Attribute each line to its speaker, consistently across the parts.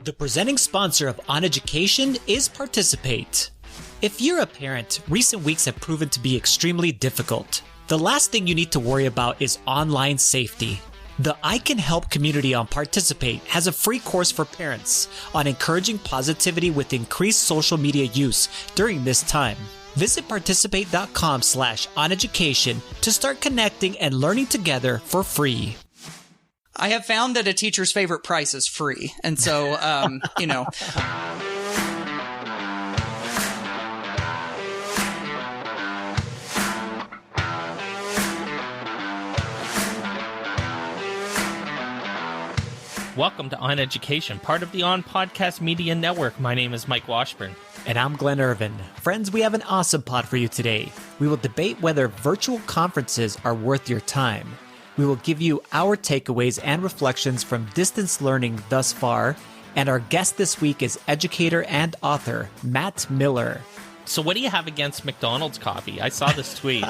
Speaker 1: The presenting sponsor of OnEducation is Participate. If you're a parent, recent weeks have proven to be extremely difficult. The last thing you need to worry about is online safety. The I Can Help community on Participate has a free course for parents on encouraging positivity with increased social media use during this time. Visit participate.com/oneducation to start connecting and learning together for free.
Speaker 2: I have found that a teacher's favorite price is free. And so,
Speaker 3: Welcome to OnEducation, part of the On Podcast Media Network. My name is Mike Washburn.
Speaker 1: And I'm Glen Irvin. Friends, we have an awesome pod for you today. We will debate whether virtual conferences are worth your time. We will give you our takeaways and reflections from distance learning thus far. And our guest this week is educator and author, Matt Miller.
Speaker 3: So what do you have against McDonald's coffee? I saw this tweet.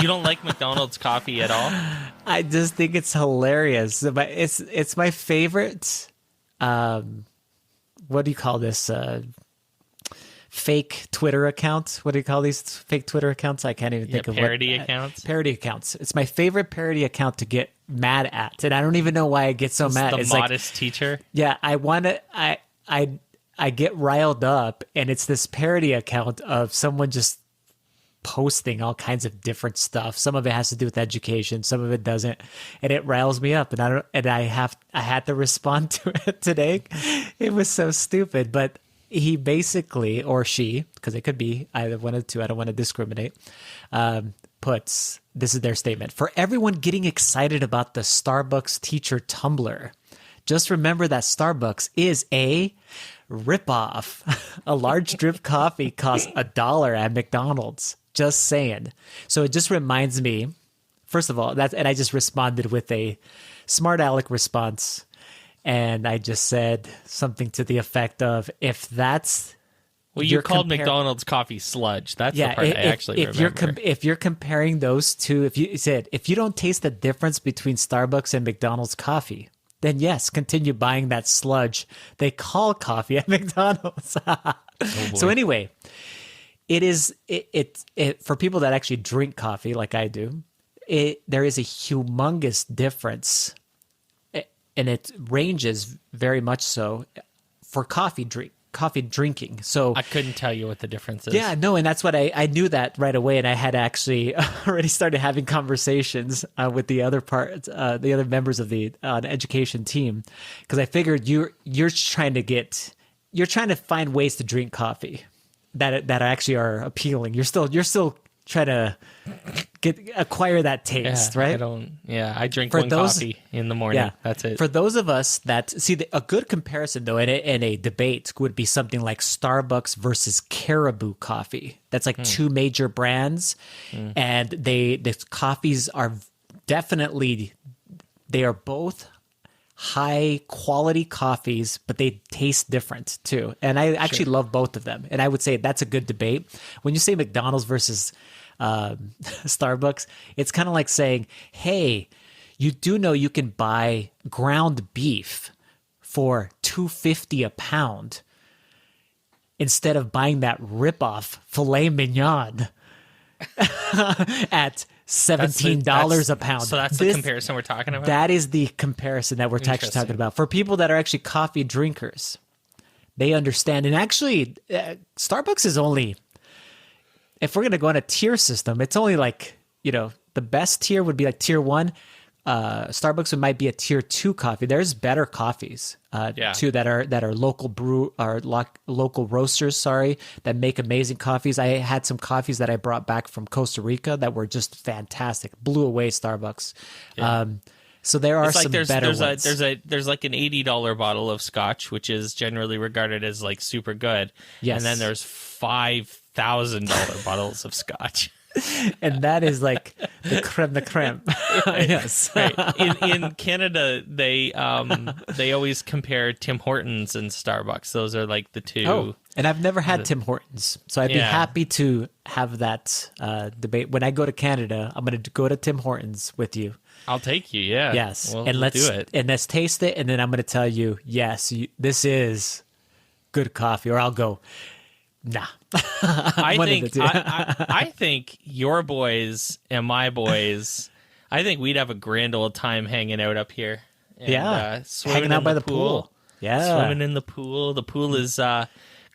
Speaker 3: You don't like McDonald's coffee at all?
Speaker 1: I just think it's hilarious. But it's my favorite, what do you call this? Fake Twitter account. What do you call these fake Twitter accounts? I can't even think of
Speaker 3: parody accounts.
Speaker 1: Parody accounts. It's my favorite parody account to get mad at, and I don't even know why I get so mad.
Speaker 3: It's modest teacher.
Speaker 1: Yeah, I get riled up, and it's this parody account of someone just posting all kinds of different stuff. Some of it has to do with education, some of it doesn't, and it riles me up. And I had to respond to it today. It was so stupid, but he basically, or she, because it could be either one of the two, I don't want to discriminate, puts, this is their statement: for everyone getting excited about the Starbucks teacher tumbler, just remember that Starbucks is a ripoff. A large drip coffee costs $1 at McDonald's. Just saying. So it just reminds me, first of all, and I just responded with a smart aleck response. And I just said something to the effect of, if that's...
Speaker 3: Well, you called McDonald's coffee sludge. That's the part I actually remember.
Speaker 1: If you're comparing those two, if you said, if you don't taste the difference between Starbucks and McDonald's coffee, then yes, continue buying that sludge they call coffee at McDonald's. So anyway, it for people that actually drink coffee like I do, there is a humongous difference. And it ranges very much so for coffee drinking. So
Speaker 3: I couldn't tell you what the difference is.
Speaker 1: Yeah, no, and that's what I knew that right away, and I had actually already started having conversations with the other members of the education team, because I figured you're trying to find ways to drink coffee that actually are appealing. You're still trying to acquire that taste, right?
Speaker 3: I drink coffee in the morning. Yeah, that's it.
Speaker 1: For those of us that see a good comparison, though, in a debate would be something like Starbucks versus Caribou coffee. That's like two major brands, and the coffees are definitely, they are both high quality coffees, but they taste different too. And I actually love both of them. And I would say that's a good debate. When you say McDonald's versus Starbucks, it's kind of like saying, hey, you do know you can buy ground beef for $2.50 a pound instead of buying that ripoff filet mignon at $17 a pound.
Speaker 3: So that's the comparison we're talking about?
Speaker 1: That is the comparison that we're actually talking about. For people that are actually coffee drinkers, they understand. And actually, Starbucks is only, if we're going to go on a tier system, it's only like, the best tier would be like tier 1. Starbucks might be a tier 2 coffee. There's better coffees too that are local roasters, that make amazing coffees. I had some coffees that I brought back from Costa Rica that were just fantastic. Blew away Starbucks. Yeah. So there are some better ones.
Speaker 3: There's like an $80 bottle of scotch, which is generally regarded as like super good. Yes. And then there's $5,000 bottles of scotch.
Speaker 1: And that is like the creme de creme. Yes.
Speaker 3: Right. In Canada, they always compare Tim Hortons and Starbucks. Those are like the two.
Speaker 1: Oh, and I've never had Tim Hortons, so I'd be happy to have that debate. When I go to Canada, I'm going to go to Tim Hortons with you.
Speaker 3: I'll take you. Yeah.
Speaker 1: Yes,
Speaker 3: We'll
Speaker 1: and let's
Speaker 3: do it.
Speaker 1: and let's taste it, and then I'm going to tell you, yes, this is good coffee, or I'll go, nah.
Speaker 3: I think your boys and my boys, I think we'd have a grand old time hanging out up here. And, swimming
Speaker 1: hanging out
Speaker 3: in
Speaker 1: by the pool. Yeah,
Speaker 3: swimming in the pool. The pool is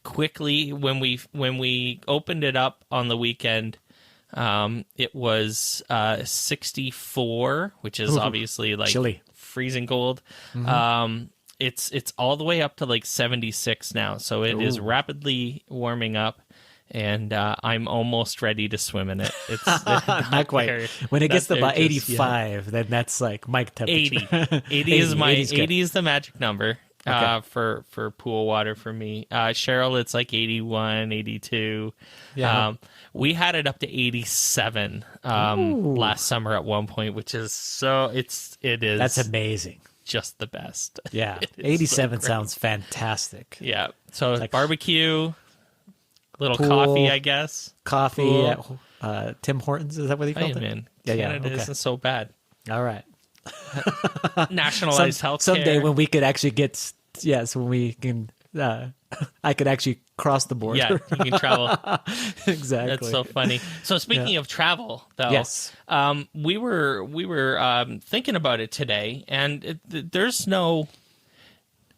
Speaker 3: quickly when we opened it up on the weekend. It was 64, which is obviously like
Speaker 1: chilly,
Speaker 3: freezing cold. It's all the way up to like 76 now, so it is rapidly warming up, and I'm almost ready to swim in it. It's
Speaker 1: not quite. When it gets to about 85, then that's like Mike temperature.
Speaker 3: 80 is my
Speaker 1: 80's good.
Speaker 3: 80 is the magic number.
Speaker 1: Okay.
Speaker 3: For pool water for me. Cheryl, it's like 81, 82.
Speaker 1: Yeah.
Speaker 3: We had it up to 87 last summer at one point, which is it is.
Speaker 1: That's amazing.
Speaker 3: Just the best.
Speaker 1: Yeah.
Speaker 3: It is
Speaker 1: 87
Speaker 3: so
Speaker 1: sounds fantastic.
Speaker 3: Yeah. So
Speaker 1: like
Speaker 3: barbecue, little
Speaker 1: pool,
Speaker 3: coffee, I guess.
Speaker 1: Coffee
Speaker 3: Pool.
Speaker 1: at Tim Hortons, is that what you call
Speaker 3: Hey,
Speaker 1: it?
Speaker 3: man.
Speaker 1: Yeah,
Speaker 3: Canada
Speaker 1: okay.
Speaker 3: isn't so bad.
Speaker 1: All right.
Speaker 3: Nationalized health
Speaker 1: Someday when we could actually get, when we can, I could actually cross the border.
Speaker 3: Yeah, you can travel.
Speaker 1: Exactly.
Speaker 3: That's so funny. So speaking of travel, though,
Speaker 1: yes,
Speaker 3: we were thinking about it today, and there's no,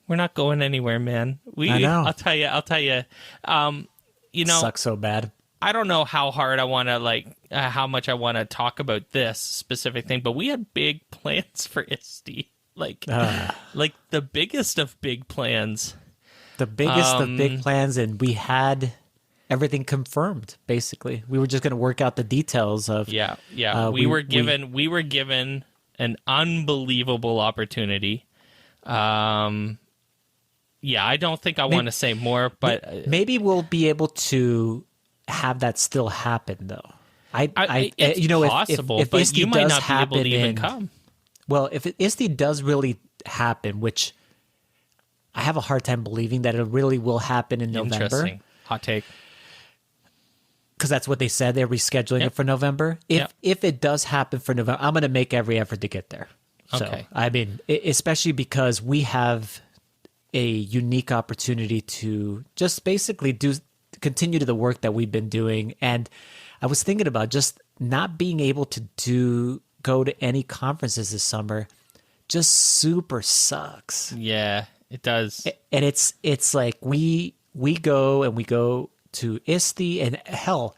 Speaker 3: we're not going anywhere, man.
Speaker 1: I know.
Speaker 3: I'll tell you. You know,
Speaker 1: sucks so bad.
Speaker 3: I don't know how hard I want to how much I want to talk about this specific thing, but we had big plans for ISTE, like the biggest of big plans.
Speaker 1: The biggest of big plans, and we had everything confirmed. Basically, we were just going to work out the details of.
Speaker 3: Yeah. We were given an unbelievable opportunity. I don't think I want to say more, but
Speaker 1: maybe we'll be able to have that still happen, though.
Speaker 3: It's possible,
Speaker 1: if
Speaker 3: but
Speaker 1: ISTE
Speaker 3: you might
Speaker 1: does
Speaker 3: not be able to even
Speaker 1: happen
Speaker 3: come.
Speaker 1: Well, if ISTE does really happen, which I have a hard time believing that it really will happen in November.
Speaker 3: Interesting. Hot take.
Speaker 1: Because that's what they said. They're rescheduling it for November. If it does happen for November, I'm going to make every effort to get there. So,
Speaker 3: Okay.
Speaker 1: I mean, especially because we have a unique opportunity to just basically continue to the work that we've been doing. And I was thinking about just not being able to go to any conferences this summer just super sucks.
Speaker 3: Yeah, it does.
Speaker 1: And it's like we go to ISTE, and hell,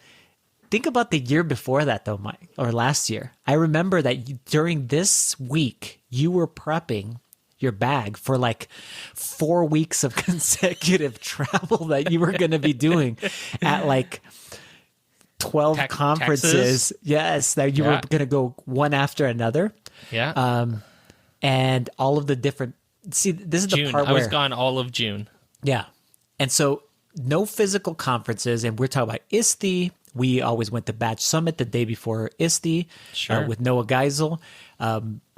Speaker 1: think about the year before that though, Mike, or last year. I remember that during this week you were prepping your bag for like 4 weeks of consecutive travel that you were going to be doing at like 12 conferences.
Speaker 3: Texas?
Speaker 1: Yes, that you were going to go one after another.
Speaker 3: Yeah.
Speaker 1: And all of the different. See, this is
Speaker 3: June.
Speaker 1: the part
Speaker 3: I
Speaker 1: where
Speaker 3: was gone all of June.
Speaker 1: Yeah, and so no physical conferences, and we're talking about ISTE. We always went to Batch Summit the day before ISTE with Noah Geisel.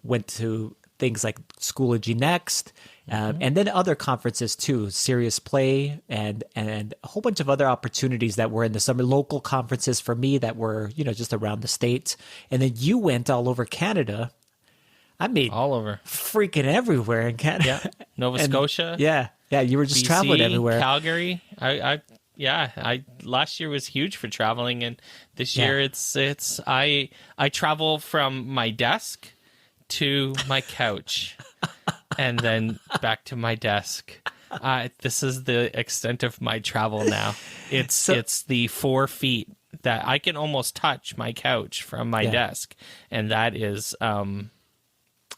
Speaker 1: Went to things like Schoology Next, and then other conferences too, Serious Play, and a whole bunch of other opportunities that were in the summer. Local conferences for me that were just around the States, and then you went all over Canada. I mean,
Speaker 3: all over,
Speaker 1: freaking everywhere in Canada.
Speaker 3: Yeah, Nova Scotia.
Speaker 1: Yeah, you were just
Speaker 3: BC,
Speaker 1: traveling everywhere.
Speaker 3: Calgary. I last year was huge for traveling, and this year it's I travel from my desk to my couch and then back to my desk. This is the extent of my travel now. It's the 4 feet that I can almost touch my couch from my desk, and that is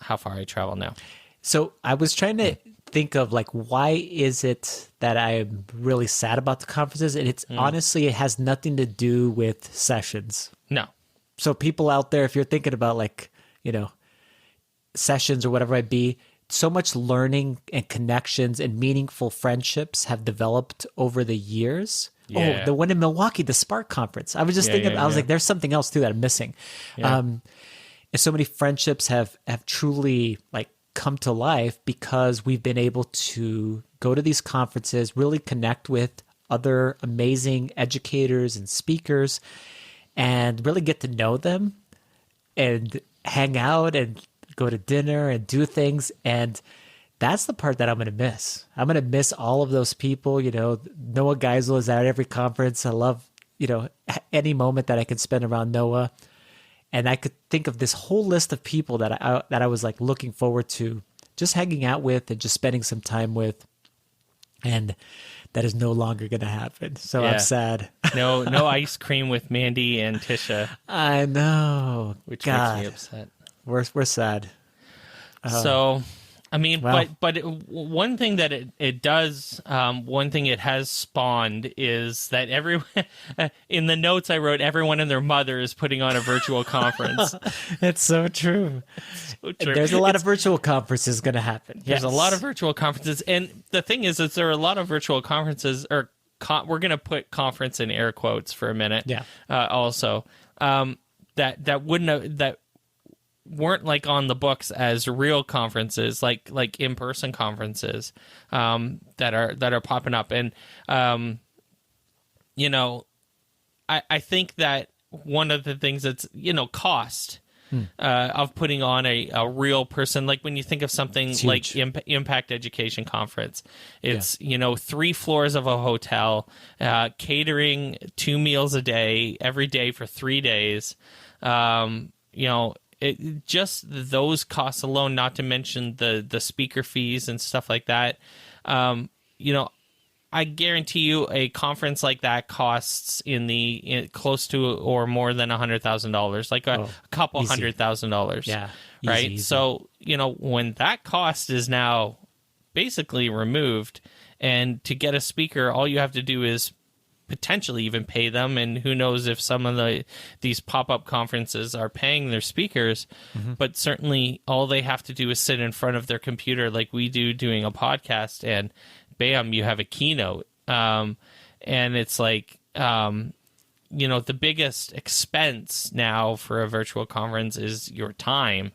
Speaker 3: how far I travel now.
Speaker 1: So I was trying to think of like, why is it that I'm really sad about the conferences? And it's honestly, it has nothing to do with sessions.
Speaker 3: No.
Speaker 1: So people out there, if you're thinking about like, sessions or whatever it be, so much learning and connections and meaningful friendships have developed over the years.
Speaker 3: Yeah.
Speaker 1: Oh, the one in Milwaukee, the Spark Conference. I was just thinking, I was like, there's something else too that I'm missing.
Speaker 3: Yeah.
Speaker 1: And so many friendships have truly like come to life because we've been able to go to these conferences, really connect with other amazing educators and speakers, and really get to know them. And hang out and go to dinner and do things. And that's the part that I'm going to miss. I'm going to miss all of those people. Noah Geisel is at every conference. I love, any moment that I can spend around Noah. And I could think of this whole list of people that I was like looking forward to just hanging out with and just spending some time with. And that is no longer going to happen. So I'm sad.
Speaker 3: No ice cream with Mandy and Tisha.
Speaker 1: I know.
Speaker 3: Which
Speaker 1: God.
Speaker 3: makes me upset.
Speaker 1: We're sad.
Speaker 3: So, I mean,
Speaker 1: Well.
Speaker 3: one thing that it does, one thing it has spawned is that everyone, in the notes I wrote, everyone and their mother is putting on a virtual conference.
Speaker 1: It's so true.
Speaker 3: So true.
Speaker 1: There's a lot of virtual conferences going to happen.
Speaker 3: There's a
Speaker 1: Yes.
Speaker 3: lot of virtual conferences. And the thing is there are a lot of virtual conferences, or we're going to put conference in air quotes for a minute.
Speaker 1: Yeah.
Speaker 3: Also, that wouldn't have, that weren't like on the books as real conferences, like in-person conferences, that are popping up. And, I think that one of the things that's, cost, of putting on a real person, like when you think of something like Impact Education Conference, it's 3 floors of a hotel, catering 2 meals a day every day for 3 days. Just those costs alone, not to mention the speaker fees and stuff like that. I guarantee you a conference like that costs close to or more than $100,000, like a couple
Speaker 1: easy.
Speaker 3: $100,000.
Speaker 1: Yeah.
Speaker 3: Right.
Speaker 1: Easy.
Speaker 3: So, when that cost is now basically removed, and to get a speaker, all you have to do is potentially even pay them, and who knows if some of these pop-up conferences are paying their speakers, but certainly all they have to do is sit in front of their computer like we do doing a podcast, and bam, you have a keynote. And it's like, the biggest expense now for a virtual conference is your time,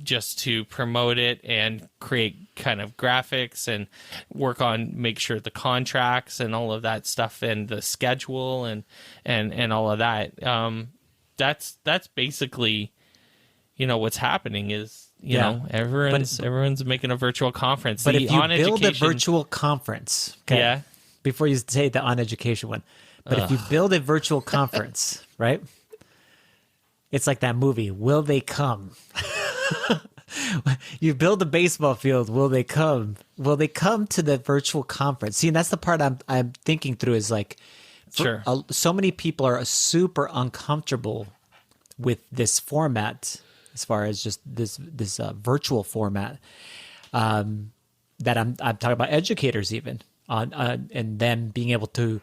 Speaker 3: just to promote it and create kind of graphics and make sure the contracts and all of that stuff and the schedule and all of that. That's basically, what's happening is, everyone's making a virtual conference.
Speaker 1: But if you build a virtual conference, okay,
Speaker 3: yeah,
Speaker 1: before you say the OnEducation one, but if you build a virtual conference, right? It's like that movie, Will They Come? You build a baseball field, will they come? Will they come to the virtual conference? See, and that's the part I'm thinking through is like,
Speaker 3: sure.
Speaker 1: So many people are super uncomfortable with this format, as far as just this virtual format, that I'm talking about educators even on and them being able to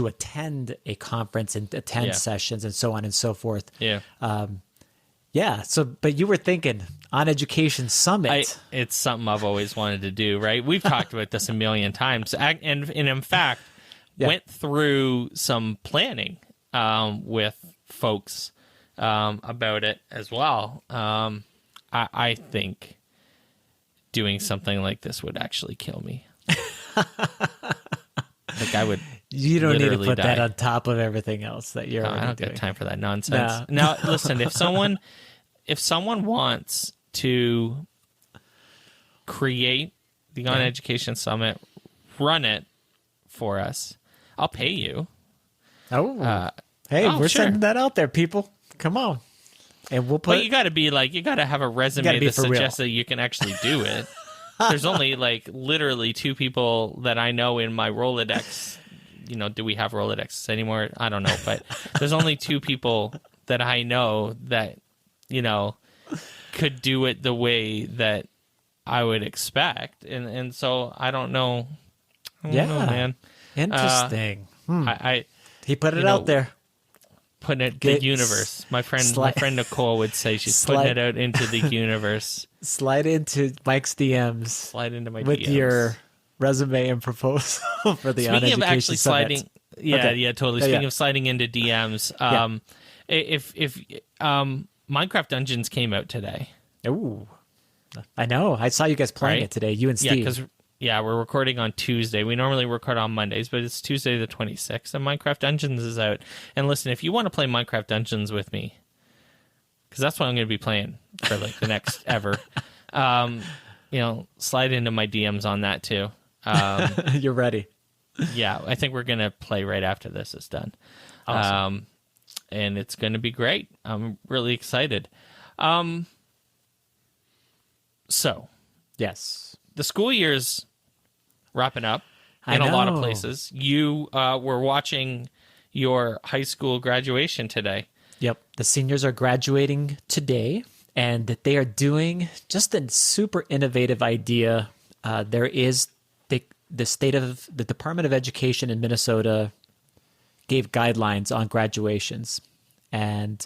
Speaker 1: attend a conference and attend sessions and so on and so forth.
Speaker 3: Yeah.
Speaker 1: So, but you were thinking OnEducation Summit.
Speaker 3: It's something I've always wanted to do, right? We've talked about this a million times. And in fact, went through some planning with folks about it as well. I think doing something like this would actually kill me. Like I would.
Speaker 1: You don't need to put
Speaker 3: die.
Speaker 1: that on top of everything else that you're already
Speaker 3: I don't
Speaker 1: doing.
Speaker 3: got time for that nonsense.
Speaker 1: No.
Speaker 3: Now, listen, if someone wants to create the OnEducation Summit, run it for us, I'll pay you.
Speaker 1: Oh, hey, we're
Speaker 3: sure.
Speaker 1: sending that out there, people. Come on. And we'll put.
Speaker 3: But you got to have a resume that
Speaker 1: for real.
Speaker 3: suggests that you can actually do it. There's only literally 2 people that I know in my Rolodex. Do we have Rolodex anymore? I don't know, but there's only 2 people that I know that, could do it the way that I would expect. And so I don't know. I don't know, man.
Speaker 1: Interesting. He put it
Speaker 3: know,
Speaker 1: out there.
Speaker 3: Putting it the universe. My friend Nicole would say she's putting it out into the universe.
Speaker 1: Slide into Mike's DMs.
Speaker 3: Slide into my
Speaker 1: with
Speaker 3: DMs.
Speaker 1: your resume and proposal for the
Speaker 3: Speaking of
Speaker 1: OnEducation
Speaker 3: actually
Speaker 1: Summit.
Speaker 3: sliding, totally. Speaking of sliding into DMs, if Minecraft Dungeons came out today.
Speaker 1: Ooh, I know. I saw you guys playing it today. You and Steve.
Speaker 3: Because we're recording on Tuesday. We normally record on Mondays, but it's Tuesday the 26th, and Minecraft Dungeons is out. And listen, if you want to play Minecraft Dungeons with me, because that's what I'm going to be playing for like the next ever. Slide into my DMs on that too.
Speaker 1: You're ready.
Speaker 3: Yeah, I think we're going to play right after this is done.
Speaker 1: Awesome.
Speaker 3: And it's going to be great. I'm really excited. So,
Speaker 1: Yes.
Speaker 3: the school year's wrapping up
Speaker 1: I
Speaker 3: in a lot of
Speaker 1: know.
Speaker 3: places. You were watching your high school graduation today.
Speaker 1: Yep. The seniors are graduating today, and they are doing just a super innovative idea. There is the Department of Education in Minnesota gave guidelines on graduations, and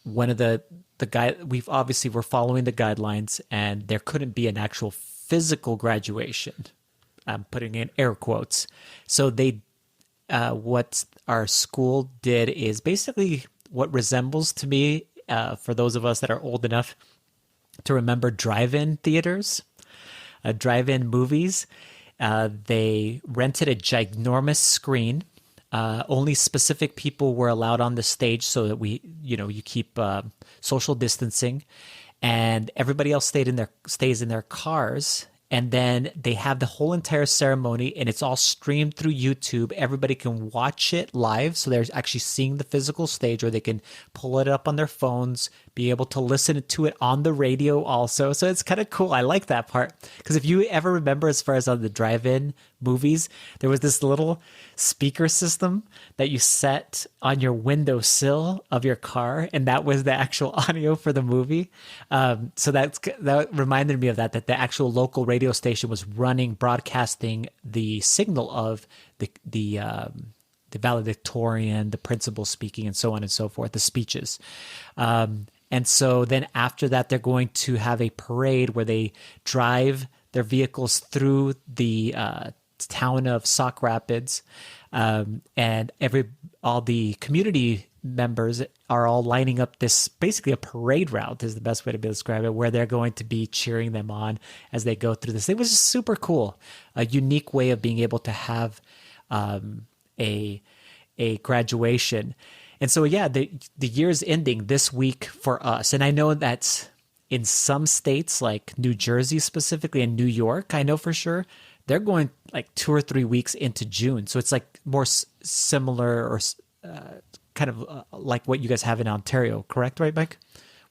Speaker 1: one of the we're following the guidelines, and there couldn't be an actual physical graduation. I'm putting in air quotes. So what our school did is basically what resembles to me, for those of us that are old enough to remember drive-in theaters, drive-in movies. They rented a ginormous screen. Only specific people were allowed on the stage so that you keep social distancing, and everybody else stays in their cars. And then they have the whole entire ceremony, and it's all streamed through YouTube. Everybody can watch it live, so they're actually seeing the physical stage, or they can pull it up on their phones, be able to listen to it on the radio also. So it's kind of cool. I like that part, because if you ever remember, as far as on the drive-in movies, there was this little speaker system that you set on your windowsill of your car, and that was the actual audio for the movie. So that reminded me of that the actual local radio station was broadcasting the signal of the valedictorian, the principal speaking, and so on and so forth, the speeches. And so then after that, they're going to have a parade where they drive their vehicles through the town of Sauk Rapids, and all the community members are all lining up this, basically a parade route is the best way to describe it, where they're going to be cheering them on as they go through this. It was just super cool, a unique way of being able to have a graduation. And so, yeah, the year's ending this week for us. And I know that in some states, like New Jersey specifically, and New York, I know for sure, they're going like 2 or 3 weeks into June. So it's like more similar, or kind of like what you guys have in Ontario, correct? Right, Mike?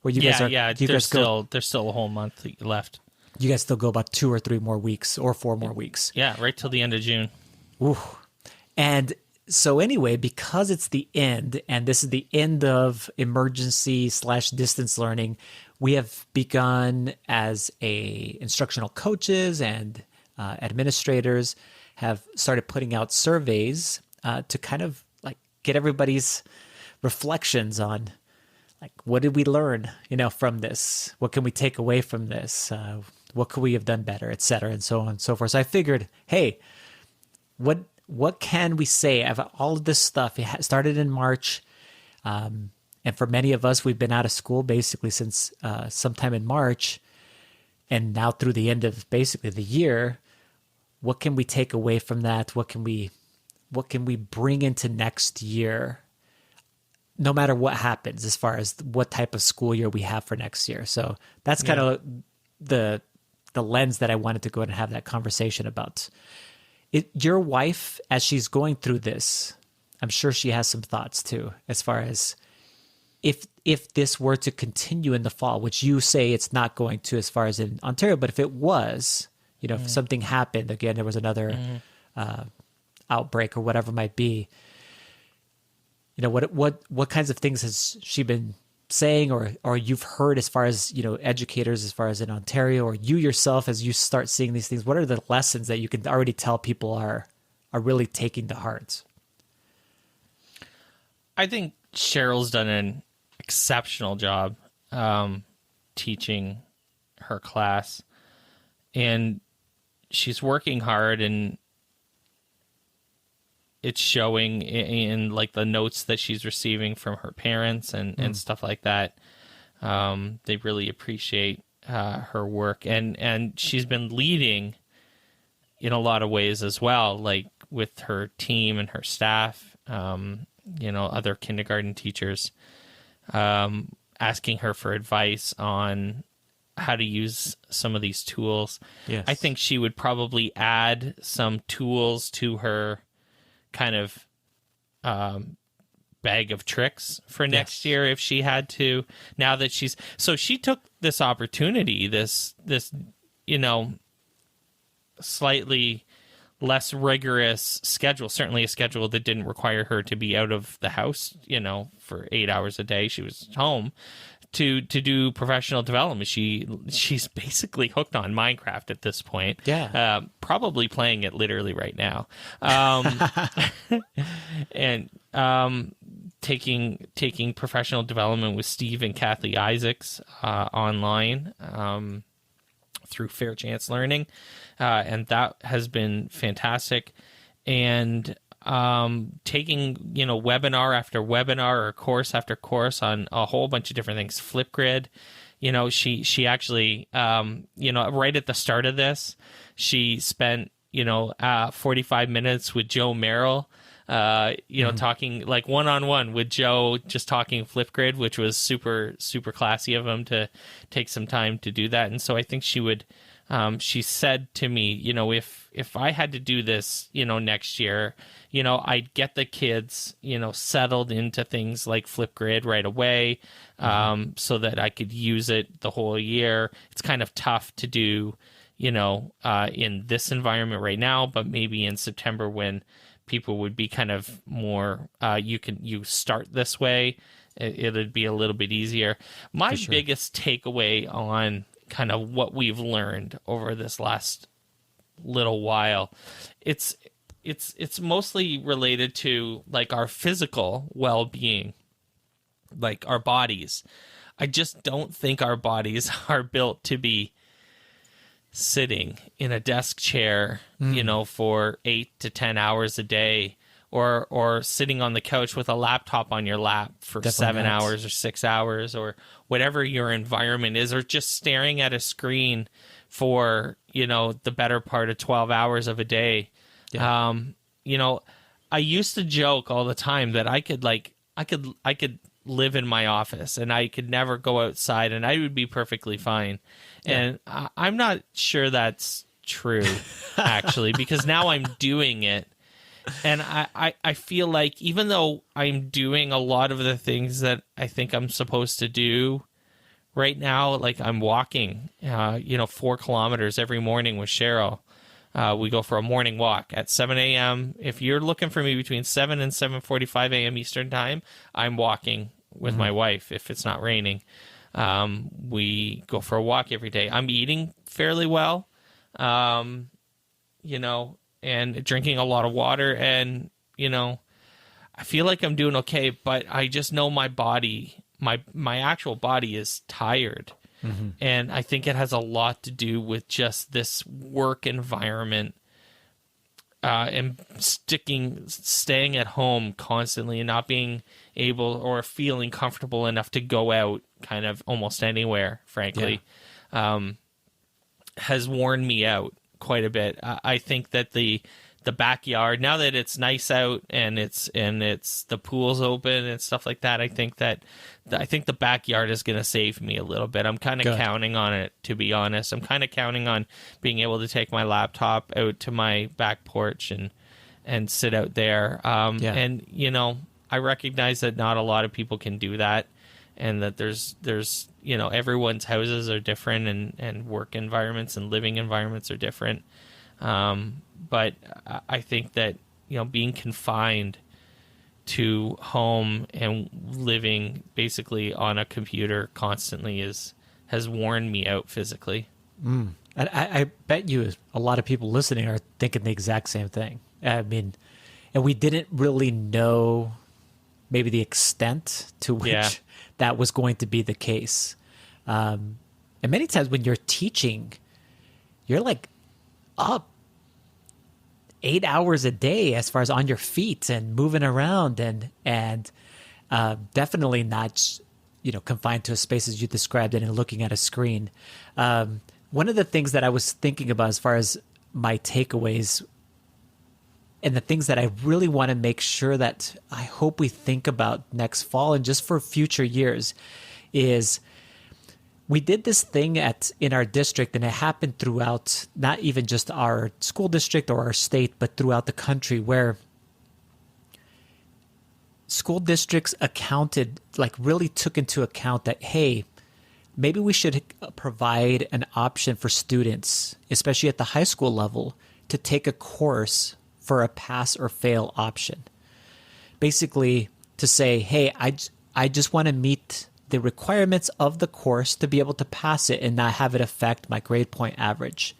Speaker 1: Where you guys are,
Speaker 3: there's still a whole month left.
Speaker 1: You guys still go about 2 or 3 more weeks, or 4 more weeks.
Speaker 3: Yeah, right till the end of June.
Speaker 1: Ooh. And so anyway, because it's the end, and this is the end of emergency/distance learning, we have begun as instructional coaches and administrators have started putting out surveys to kind of like get everybody's reflections on, like, what did we learn, from this? What can we take away from this? What could we have done better, et cetera, and so on and so forth. So I figured, hey, what can we say about all of this stuff? It started in March, and for many of us, we've been out of school basically since sometime in March, and now through the end of basically the year. What can we take away from that? What can we bring into next year, no matter what happens, as far as what type of school year we have for next year? So that's kind of the lens that I wanted to go ahead and have that conversation about. Your wife, as she's going through this, I'm sure she has some thoughts too, as far as if this were to continue in the fall, which you say it's not going to, as far as in Ontario, but if it was, if something happened, again, there was another outbreak or whatever it might be, what kinds of things has she been saying, or you've heard, as far as, educators, as far as in Ontario, or you yourself, as you start seeing these things, what are the lessons that you can already tell people are really taking to heart?
Speaker 3: I think Cheryl's done an exceptional job teaching her class, and she's working hard, and it's showing in like the notes that she's receiving from her parents and stuff like that. They really appreciate her work, and she's been leading in a lot of ways as well, like with her team and her staff, other kindergarten teachers. asking her for advice on how to use some of these tools.
Speaker 1: Yes.
Speaker 3: I think she would probably add some tools to her kind of bag of tricks for next year if she had to. Now that she took this opportunity, this slightly less rigorous schedule, certainly a schedule that didn't require her to be out of the house, for 8 hours a day. She was home to do professional development. She's basically hooked on Minecraft at this point.
Speaker 1: Yeah.
Speaker 3: Probably playing it literally right now. And taking professional development with Steve and Kathy Isaacs online through Fair Chance Learning. And that has been fantastic. And taking webinar after webinar or course after course on a whole bunch of different things. Flipgrid, she actually right at the start of this, she spent 45 minutes with Joe Merrill, talking like one-on-one with Joe, just talking Flipgrid, which was super super classy of him to take some time to do that. And so I think she would. She said to me, if I had to do this, next year, I'd get the kids, settled into things like Flipgrid right away, so that I could use it the whole year. It's kind of tough to do, in this environment right now, but maybe in September when people would be kind of more, you start this way, it'd be a little bit easier. My biggest takeaway on kind of what we've learned over this last little while, it's mostly related to like our physical well-being, like our bodies. I just don't think our bodies are built to be sitting in a desk chair, for 8 to 10 hours a day, or sitting on the couch with a laptop on your lap for
Speaker 1: Definitely
Speaker 3: 7
Speaker 1: not.
Speaker 3: hours or 6 hours, or whatever your environment is, or just staring at a screen for, the better part of 12 hours of a day.
Speaker 1: Yeah.
Speaker 3: I used to joke all the time that I could live in my office and I could never go outside and I would be perfectly fine. Yeah. And I'm not sure that's true, actually, because now I'm doing it. And I feel like even though I'm doing a lot of the things that I think I'm supposed to do right now, like I'm walking, 4 kilometers every morning with Cheryl. We go for a morning walk at 7 a.m. If you're looking for me between 7 and 7:45 a.m. Eastern time, I'm walking with my wife if it's not raining. We go for a walk every day. I'm eating fairly well, and drinking a lot of water, and I feel like I'm doing okay, but I just know my body, my actual body is tired. And I think it has a lot to do with just this work environment, and staying at home constantly and not being able or feeling comfortable enough to go out kind of almost anywhere, frankly, has worn me out quite a bit. I think that the backyard, now that it's nice out and it's the pool's open and stuff like that, I think the backyard is going to save me a little bit. I'm kind of counting on it, to be honest. I'm kind of counting on being able to take my laptop out to my back porch and sit out there. And I recognize that not a lot of people can do that, and that there's everyone's houses are different, and work environments and living environments are different. But I think that, being confined to home and living basically on a computer constantly has worn me out physically.
Speaker 1: I bet you a lot of people listening are thinking the exact same thing. I mean, and we didn't really know maybe the extent to which that was going to be the case. And many times when you're teaching, you're like up 8 hours a day as far as on your feet and moving around, and definitely not, confined to a space as you described it and looking at a screen. One of the things that I was thinking about as far as my takeaways and the things that I really want to make sure that I hope we think about next fall and just for future years is we did this thing in our district, and it happened throughout not even just our school district or our state, but throughout the country, where school districts really took into account that, hey, maybe we should provide an option for students, especially at the high school level, to take a course for a pass or fail option. Basically, to say, hey, I just want to meet the requirements of the course to be able to pass it and not have it affect my grade point average.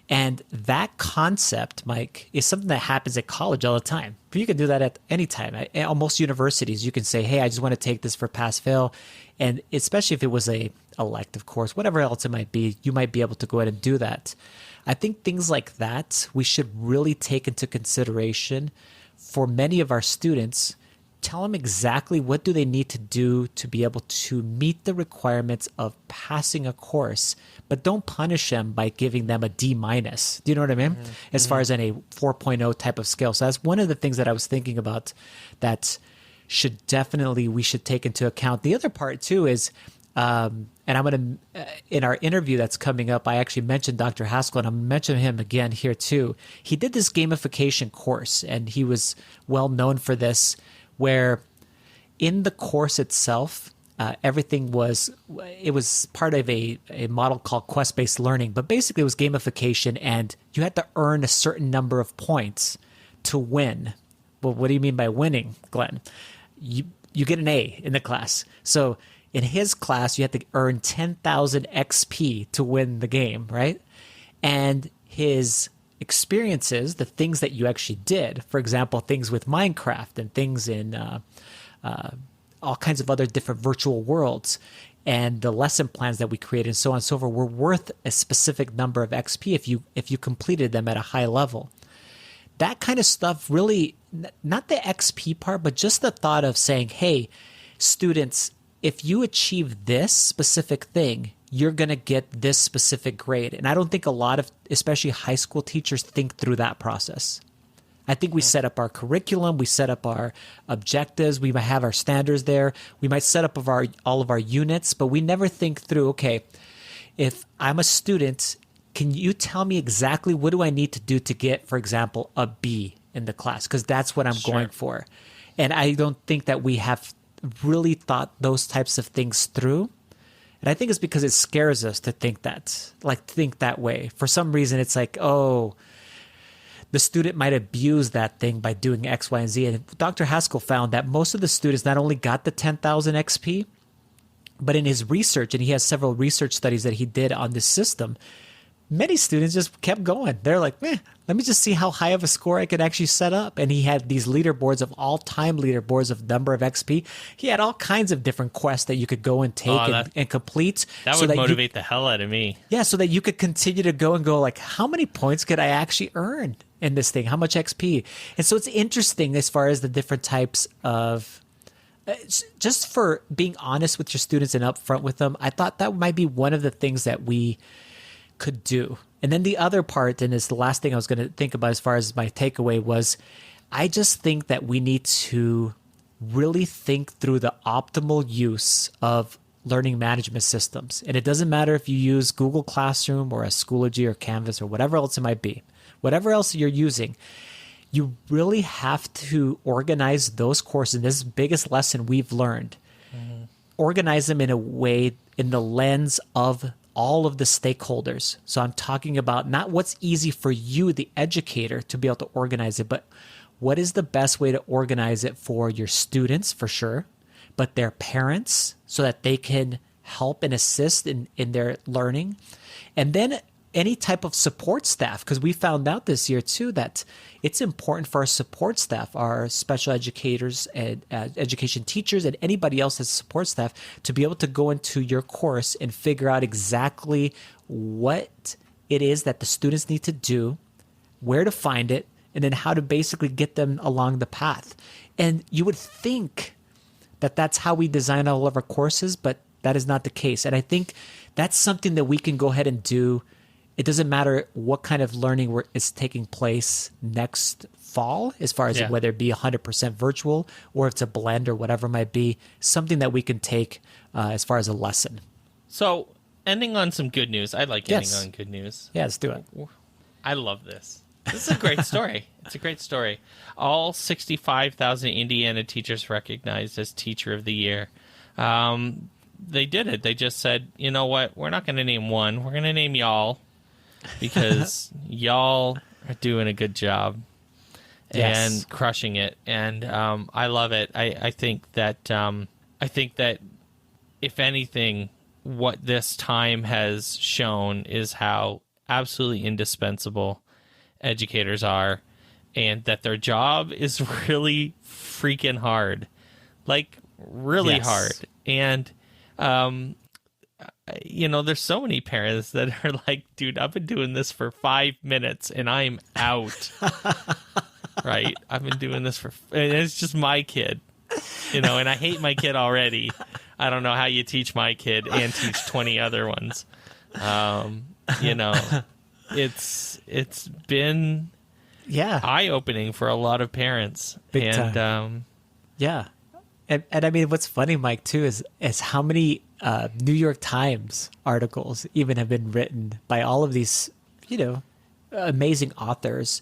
Speaker 1: And that concept, Mike, is something that happens at college all the time. But you can do that at any time. At most universities, you can say, hey, I just want to take this for pass-fail. And especially if it was a elective course, whatever else it might be, you might be able to go ahead and do that. I think things like that, we should really take into consideration for many of our students. Tell them exactly what do they need to do to be able to meet the requirements of passing a course, but don't punish them by giving them a D-. Do you know what I mean? Mm-hmm. As far as in a 4.0 type of scale. So that's one of the things that I was thinking about that we should take into account. The other part too is, and I'm going to, in our interview that's coming up, I actually mentioned Dr. Haskell, and I'm going to mention him again here too. He did this gamification course, and he was well known for this, where in the course itself, everything was part of a model called quest-based learning, but basically it was gamification, and you had to earn a certain number of points to win. Well, what do you mean by winning, Glenn? You get an A in the class. So in his class, you had to earn 10,000 XP to win the game, right? And his experiences, the things that you actually did, for example, things with Minecraft and things in all kinds of other different virtual worlds, and the lesson plans that we created and so on and so forth, were worth a specific number of XP if you completed them at a high level. That kind of stuff really, not the XP part, but just the thought of saying, hey, students, if you achieve this specific thing, you're going to get this specific grade. And I don't think a lot of, especially high school teachers, think through that process. I think we set up our curriculum, we set up our objectives, we might have our standards there, we might set up all of our units, but we never think through, okay, if I'm a student, can you tell me exactly what do I need to do to get, for example, a B in the class? Because that's what I'm going for. And I don't think that we have really thought those types of things through. And I think it's because it scares us to think that way. For some reason, it's like, oh, the student might abuse that thing by doing X, Y, and Z. And Dr. Haskell found that most of the students not only got the 10,000 XP, but in his research, and he has several research studies that he did on this system, many students just kept going. They're like, let me just see how high of a score I could actually set up. And he had these leaderboards of all-time leaderboards of number of XP. He had all kinds of different quests that you could go and take and complete.
Speaker 3: That would motivate the hell out of me.
Speaker 1: Yeah, so that you could continue to go and go like, how many points could I actually earn in this thing? How much XP? And so it's interesting as far as the different types of, just for being honest with your students and upfront with them, I thought that might be one of the things that we could do. And then the other part, and it's the last thing I was going to think about as far as my takeaway, was I just think that we need to really think through the optimal use of learning management systems. And it doesn't matter if you use Google Classroom or a Schoology or Canvas or whatever else it might be, whatever else you're using, you really have to organize those courses. This is the biggest lesson we've learned. Mm-hmm. Organize them in a way, in the lens of all of the stakeholders. So I'm talking about not what's easy for you, the educator, to be able to organize it, but what is the best way to organize it for your students, for sure, but their parents, so that they can help and assist in their learning. And then any type of support staff, because we found out this year too that it's important for our support staff, our special educators and education teachers and anybody else that's support staff, to be able to go into your course and figure out exactly what it is that the students need to do, where to find it, and then how to basically get them along the path. And you would think that that's how we design all of our courses, but that is not the case. And I think that's something that we can go ahead and do. It doesn't matter what kind of learning is taking place next fall, as far as whether it be 100% virtual or if it's a blend or whatever it might be, something that we can take as far as a lesson.
Speaker 3: So, ending on some good news. I like ending on good news.
Speaker 1: Yeah, let's do it.
Speaker 3: I love this. This is a great story. It's a great story. All 65,000 Indiana teachers recognized as Teacher of the Year. They did it. They just said, you know what? We're not going to name one. We're going to name y'all because y'all are doing a good job and crushing it. And I love it. I think that if anything, what this time has shown is how absolutely indispensable educators are, and that their job is really freaking hard, like really hard. And there's so many parents that are like, dude, I've been doing this for 5 minutes and I'm out. Right? I've been doing this and it's just my kid, and I hate my kid already. I don't know how you teach my kid and teach 20 other ones. It's been eye-opening for a lot of parents.
Speaker 1: Big time. And I mean, what's funny, Mike, too, is how many New York Times articles even have been written by all of these, amazing authors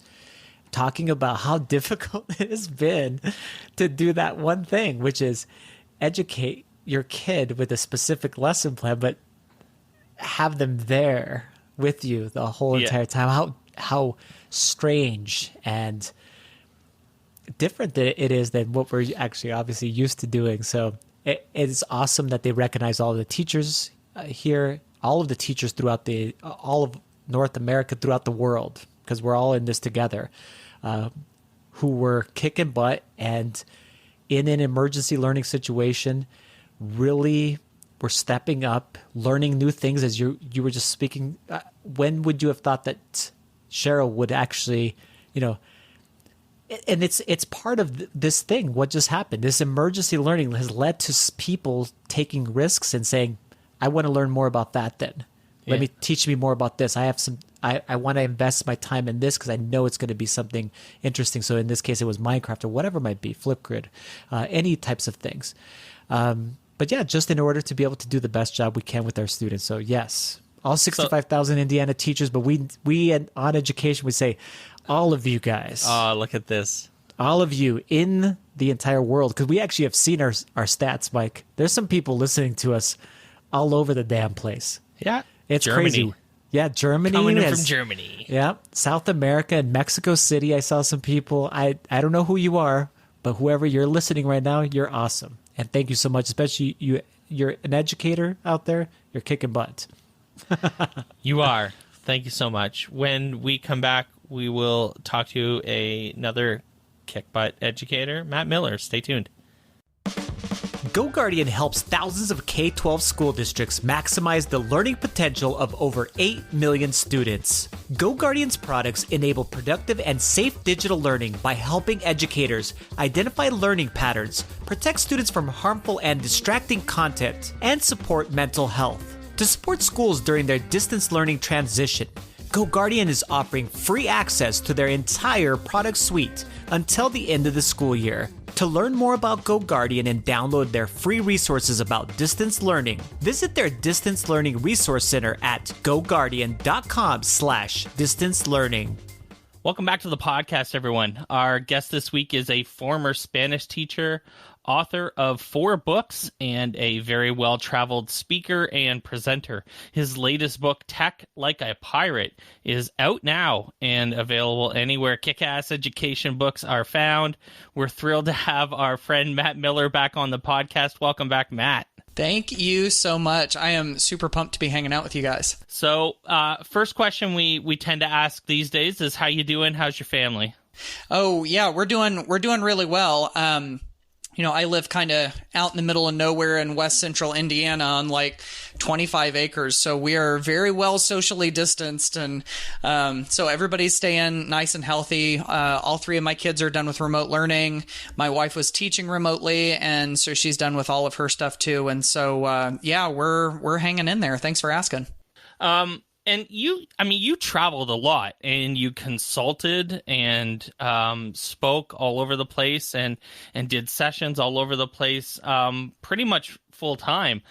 Speaker 1: talking about how difficult it has been to do that one thing, which is educate your kid with a specific lesson plan, but have them there with you the whole entire time. How strange and different that it is than what we're actually obviously used to doing. So it's awesome that they recognize all of the teachers here, all of the teachers throughout all of North America, throughout the world, because we're all in this together, who were kicking butt and in an emergency learning situation really were stepping up, learning new things. As you were just speaking, when would you have thought that Cheryl would actually, and it's part of this thing. What just happened? This emergency learning has led to people taking risks and saying, I want to learn more about that then. Let me teach me more about this. I want to invest my time in this because I know it's going to be something interesting. So in this case, it was Minecraft or whatever it might be, Flipgrid, any types of things. But yeah, just in order to be able to do the best job we can with our students. So yes, all 65,000 Indiana teachers, but we at OnEducation would say all of you guys.
Speaker 3: Oh, look at this.
Speaker 1: All of you in the entire world, because we actually have seen our stats, Mike. There's some people listening to us all over the damn place.
Speaker 3: Yeah.
Speaker 1: It's
Speaker 3: Germany.
Speaker 1: crazy. Yeah, Germany.
Speaker 3: Coming in from Germany.
Speaker 1: Yeah, South America and Mexico City. I saw some people. I don't know who you are, but whoever you're listening right now, you're awesome. And thank you so much, especially you're an educator out there. You're kicking butt.
Speaker 3: You are. Thank you so much. When we come back, we will talk to another kick butt educator, Matt Miller. Stay tuned.
Speaker 1: GoGuardian helps thousands of K-12 school districts maximize the learning potential of over 8 million students. GoGuardian's products enable productive and safe digital learning by helping educators identify learning patterns, protect students from harmful and distracting content, and support mental health. To support schools during their distance learning transition, GoGuardian is offering free access to their entire product suite until the end of the school year. To learn more about GoGuardian and download their free resources about distance learning, visit their Distance Learning Resource Center at goguardian.com/distance learning.
Speaker 3: Welcome back to the podcast, everyone. Our guest this week is a former Spanish teacher, author of 4 books, and a very well-traveled speaker and presenter. His latest book, Tech Like a Pirate, is out now and available anywhere kick-ass education books are found. We're thrilled to have our friend Matt Miller back on the podcast. Welcome back, Matt.
Speaker 2: Thank you so much. I am super pumped to be hanging out with you guys.
Speaker 3: So, first question we tend to ask these days is, how you doing? How's your family?
Speaker 2: Oh, yeah, we're doing really well. I live kind of out in the middle of nowhere in west central Indiana on like 25 acres. So we are very well socially distanced. And so everybody's staying nice and healthy. All 3 of my kids are done with remote learning. My wife was teaching remotely, and so she's done with all of her stuff too. And so, we're hanging in there. Thanks for asking.
Speaker 3: And you traveled a lot, and you consulted and spoke all over the place, and did sessions all over the place, pretty much full time.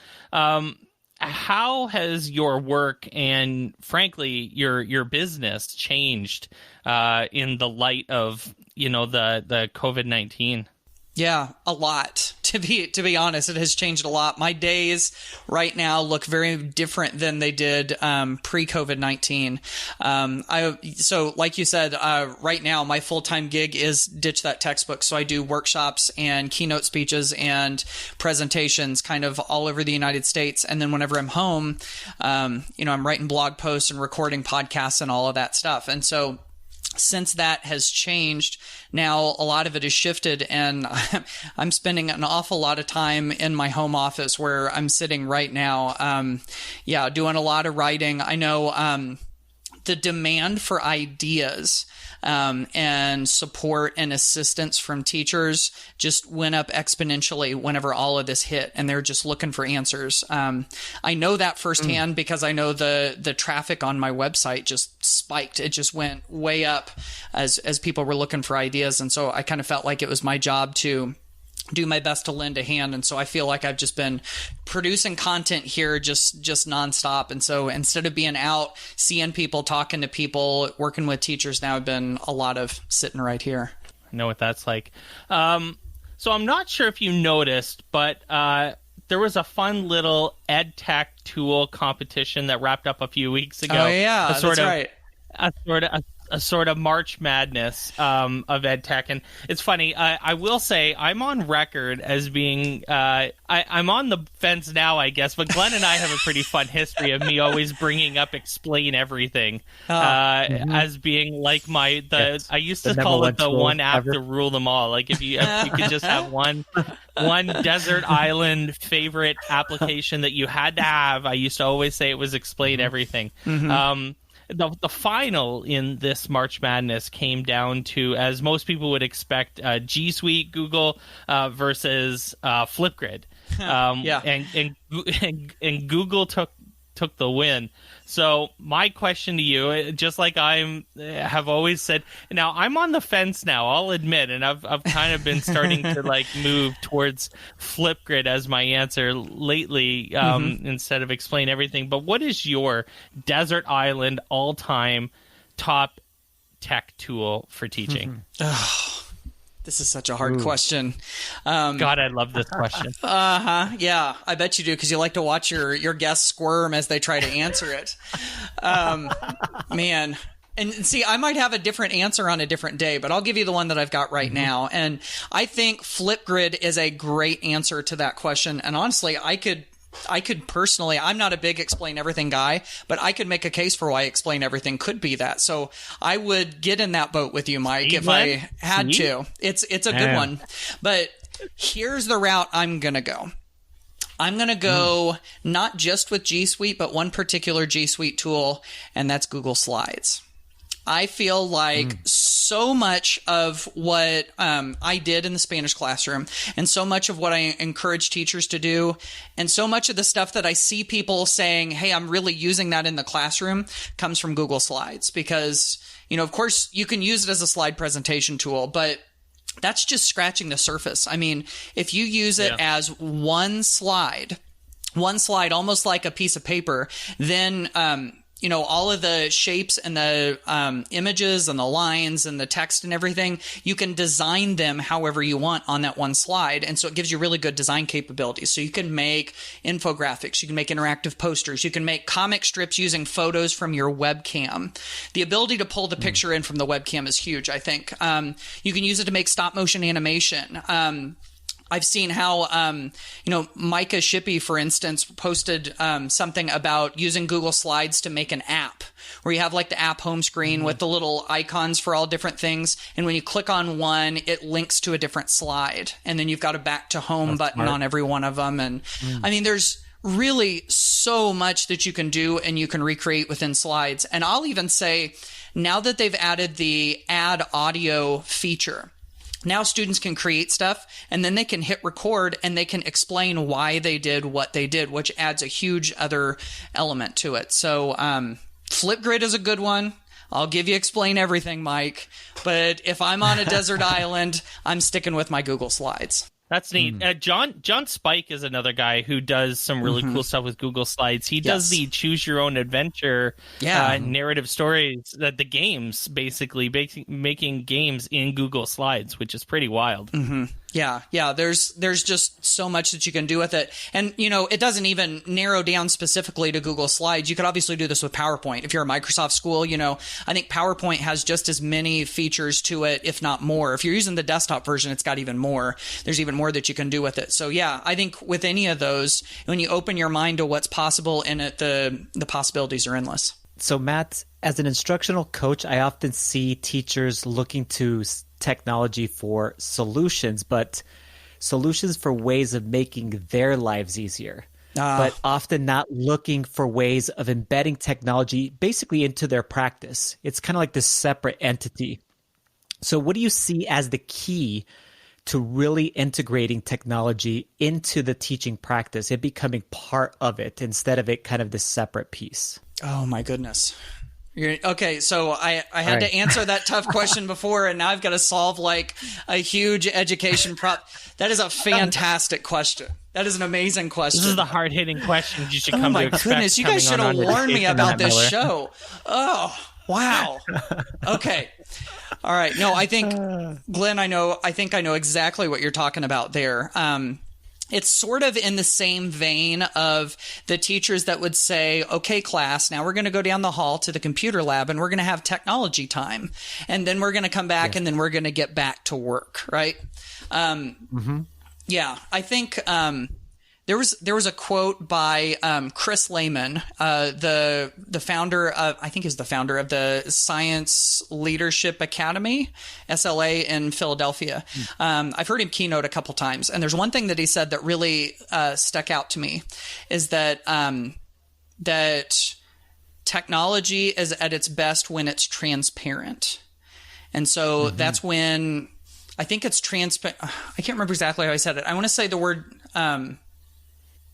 Speaker 3: How has your work and, frankly, your business changed in the light of the COVID-19?
Speaker 2: Yeah, a lot. To be honest, it has changed a lot. My days right now look very different than they did pre-COVID-19. So like you said, right now my full-time gig is Ditch That Textbook. So I do workshops and keynote speeches and presentations kind of all over the United States. And then whenever I'm home, I'm writing blog posts and recording podcasts and all of that stuff. And so since that has changed, now a lot of it has shifted, and I'm spending an awful lot of time in my home office where I'm sitting right now. Doing a lot of writing. I know the demand for ideas and support and assistance from teachers just went up exponentially whenever all of this hit, and they're just looking for answers. I know that firsthand because I know the traffic on my website just spiked. It just went way up as people were looking for ideas, and so I kind of felt like it was my job to do my best to lend a hand. And so I feel like I've just been producing content here just nonstop. And so instead of being out, seeing people, talking to people, working with teachers, now I've been a lot of sitting right here.
Speaker 3: I know what that's like. So I'm not sure if you noticed, but there was a fun little ed tech tool competition that wrapped up a few weeks ago.
Speaker 2: Oh yeah, that's right.
Speaker 3: A sort of March Madness of EdTech. And it's funny, I will say I'm on record as being, I'm on the fence now, I guess, but Glenn and I have a pretty fun history of me always bringing up Explain Everything as being like I used to call it the one app to rule them all. Like if you could just have one desert island favorite application that you had to have, I used to always say it was Explain Everything. The final in this March Madness came down to, as most people would expect, G Suite Google versus Flipgrid. And Google took the win. So my question to you, just like I have always said, now I'm on the fence now, I'll admit, and I've kind of been starting to move towards Flipgrid as my answer lately, instead of Explain Everything. But what is your desert island all-time top tech tool for teaching?
Speaker 2: This is such a hard question.
Speaker 3: God, I love this question.
Speaker 2: Yeah, I bet you do, because you like to watch your guests squirm as they try to answer it. Man. And see, I might have a different answer on a different day, but I'll give you the one that I've got right now. And I think Flipgrid is a great answer to that question. And honestly, I could personally, I'm not a big Explain Everything guy, but I could make a case for why Explain Everything could be that. So I would get in that boat with you, Mike, if I had to. It's a good one. But here's the route I'm going to go. I'm going to go not just with G Suite, but one particular G Suite tool, and that's Google Slides. I feel like so much of what I did in the Spanish classroom, and so much of what I encourage teachers to do, and so much of the stuff that I see people saying, hey, I'm really using that in the classroom, comes from Google Slides. Because, of course, you can use it as a slide presentation tool, but that's just scratching the surface. I mean, if you use it as one slide, almost like a piece of paper, then all of the shapes and the images and the lines and the text and everything, you can design them however you want on that one slide. And so it gives you really good design capabilities. So you can make infographics, you can make interactive posters, you can make comic strips using photos from your webcam. The ability to pull the picture in from the webcam is huge, I think. You can use it to make stop motion animation. I've seen how, Micah Shippey, for instance, posted something about using Google Slides to make an app where you have like the app home screen with the little icons for all different things. And when you click on one, it links to a different slide. And then you've got a back to home button on every one of them. And I mean, there's really so much that you can do and you can recreate within slides. And I'll even say, now that they've added the add audio feature, now students can create stuff and then they can hit record and they can explain why they did what they did, which adds a huge other element to it. So, Flipgrid is a good one. I'll give you explain everything, Mike. But if I'm on a desert island, I'm sticking with my Google Slides.
Speaker 3: That's neat. John Spike is another guy who does some really cool stuff with Google Slides. He does the choose your own adventure narrative stories, the games, basically making games in Google Slides, which is pretty wild.
Speaker 2: Yeah. There's just so much that you can do with it. And, it doesn't even narrow down specifically to Google Slides. You could obviously do this with PowerPoint. If you're a Microsoft school, I think PowerPoint has just as many features to it, if not more. If you're using the desktop version, it's got even more. There's even more that you can do with it. So yeah, I think with any of those, when you open your mind to what's possible in it, the possibilities are endless.
Speaker 1: So Matt, as an instructional coach, I often see teachers looking to technology for solutions, but solutions for ways of making their lives easier, but often not looking for ways of embedding technology basically into their practice. It's kind of like this separate entity. So what do you see as the key to really integrating technology into the teaching practice, it becoming part of it instead of it kind of this separate piece?
Speaker 2: Oh my goodness. Okay, so I had to answer that tough question before, and now I've got to solve like a huge education That is a fantastic question. That is an amazing question.
Speaker 3: This is the hard-hitting questions you should come to expect.
Speaker 2: Oh my goodness, you guys should have warned me about this show. Oh, wow. Okay. All right. No, I think, Glenn, I think I know exactly what you're talking about there. It's sort of in the same vein of the teachers that would say, okay, class, now we're going to go down the hall to the computer lab and we're going to have technology time. And then we're going to come back and then we're going to get back to work. Right. Yeah, I think, there was a quote by Chris Lehman, the founder of, I think is the founder of the Science Leadership Academy, SLA in Philadelphia. I've heard him keynote a couple times, and there's one thing that he said that really stuck out to me, is that that technology is at its best when it's transparent, and so that's when I think it's transparent. I can't remember exactly how I said it. I want to say the word.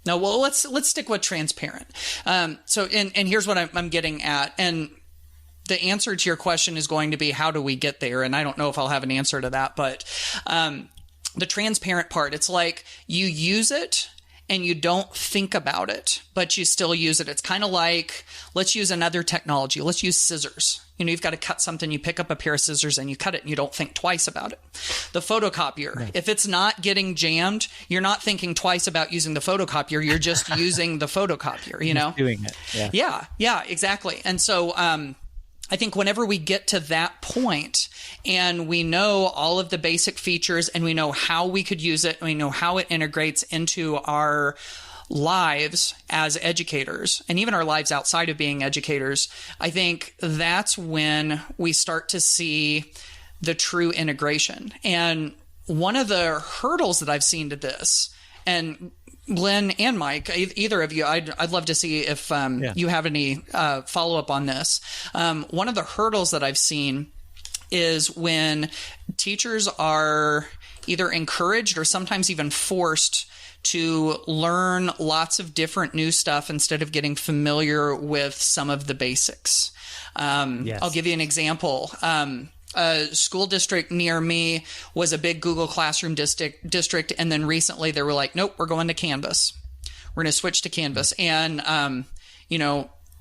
Speaker 2: No, well, let's stick with transparent. So here's what I'm getting at. And the answer to your question is going to be, how do we get there? And I don't know if I'll have an answer to that, but the transparent part, it's like you use it and you don't think about it, but you still use it. It's kind of like, let's use another technology. Let's use scissors. You've got to cut something, you pick up a pair of scissors and you cut it and you don't think twice about it. The photocopier, if it's not getting jammed, you're not thinking twice about using the photocopier. You're just using the photocopier, Just
Speaker 1: doing it.
Speaker 2: Yeah, exactly. And so, I think whenever we get to that point and we know all of the basic features and we know how we could use it, and we know how it integrates into our lives as educators and even our lives outside of being educators, I think that's when we start to see the true integration. And one of the hurdles that I've seen to this, and Glenn and Mike, either of you, I'd love to see if you have any follow-up on this. One of the hurdles that I've seen is when teachers are either encouraged or sometimes even forced to learn lots of different new stuff instead of getting familiar with some of the basics. I'll give you an example. A school district near me was a big Google Classroom district. And then recently they were like, nope, we're going to Canvas. We're going to switch to Canvas. And,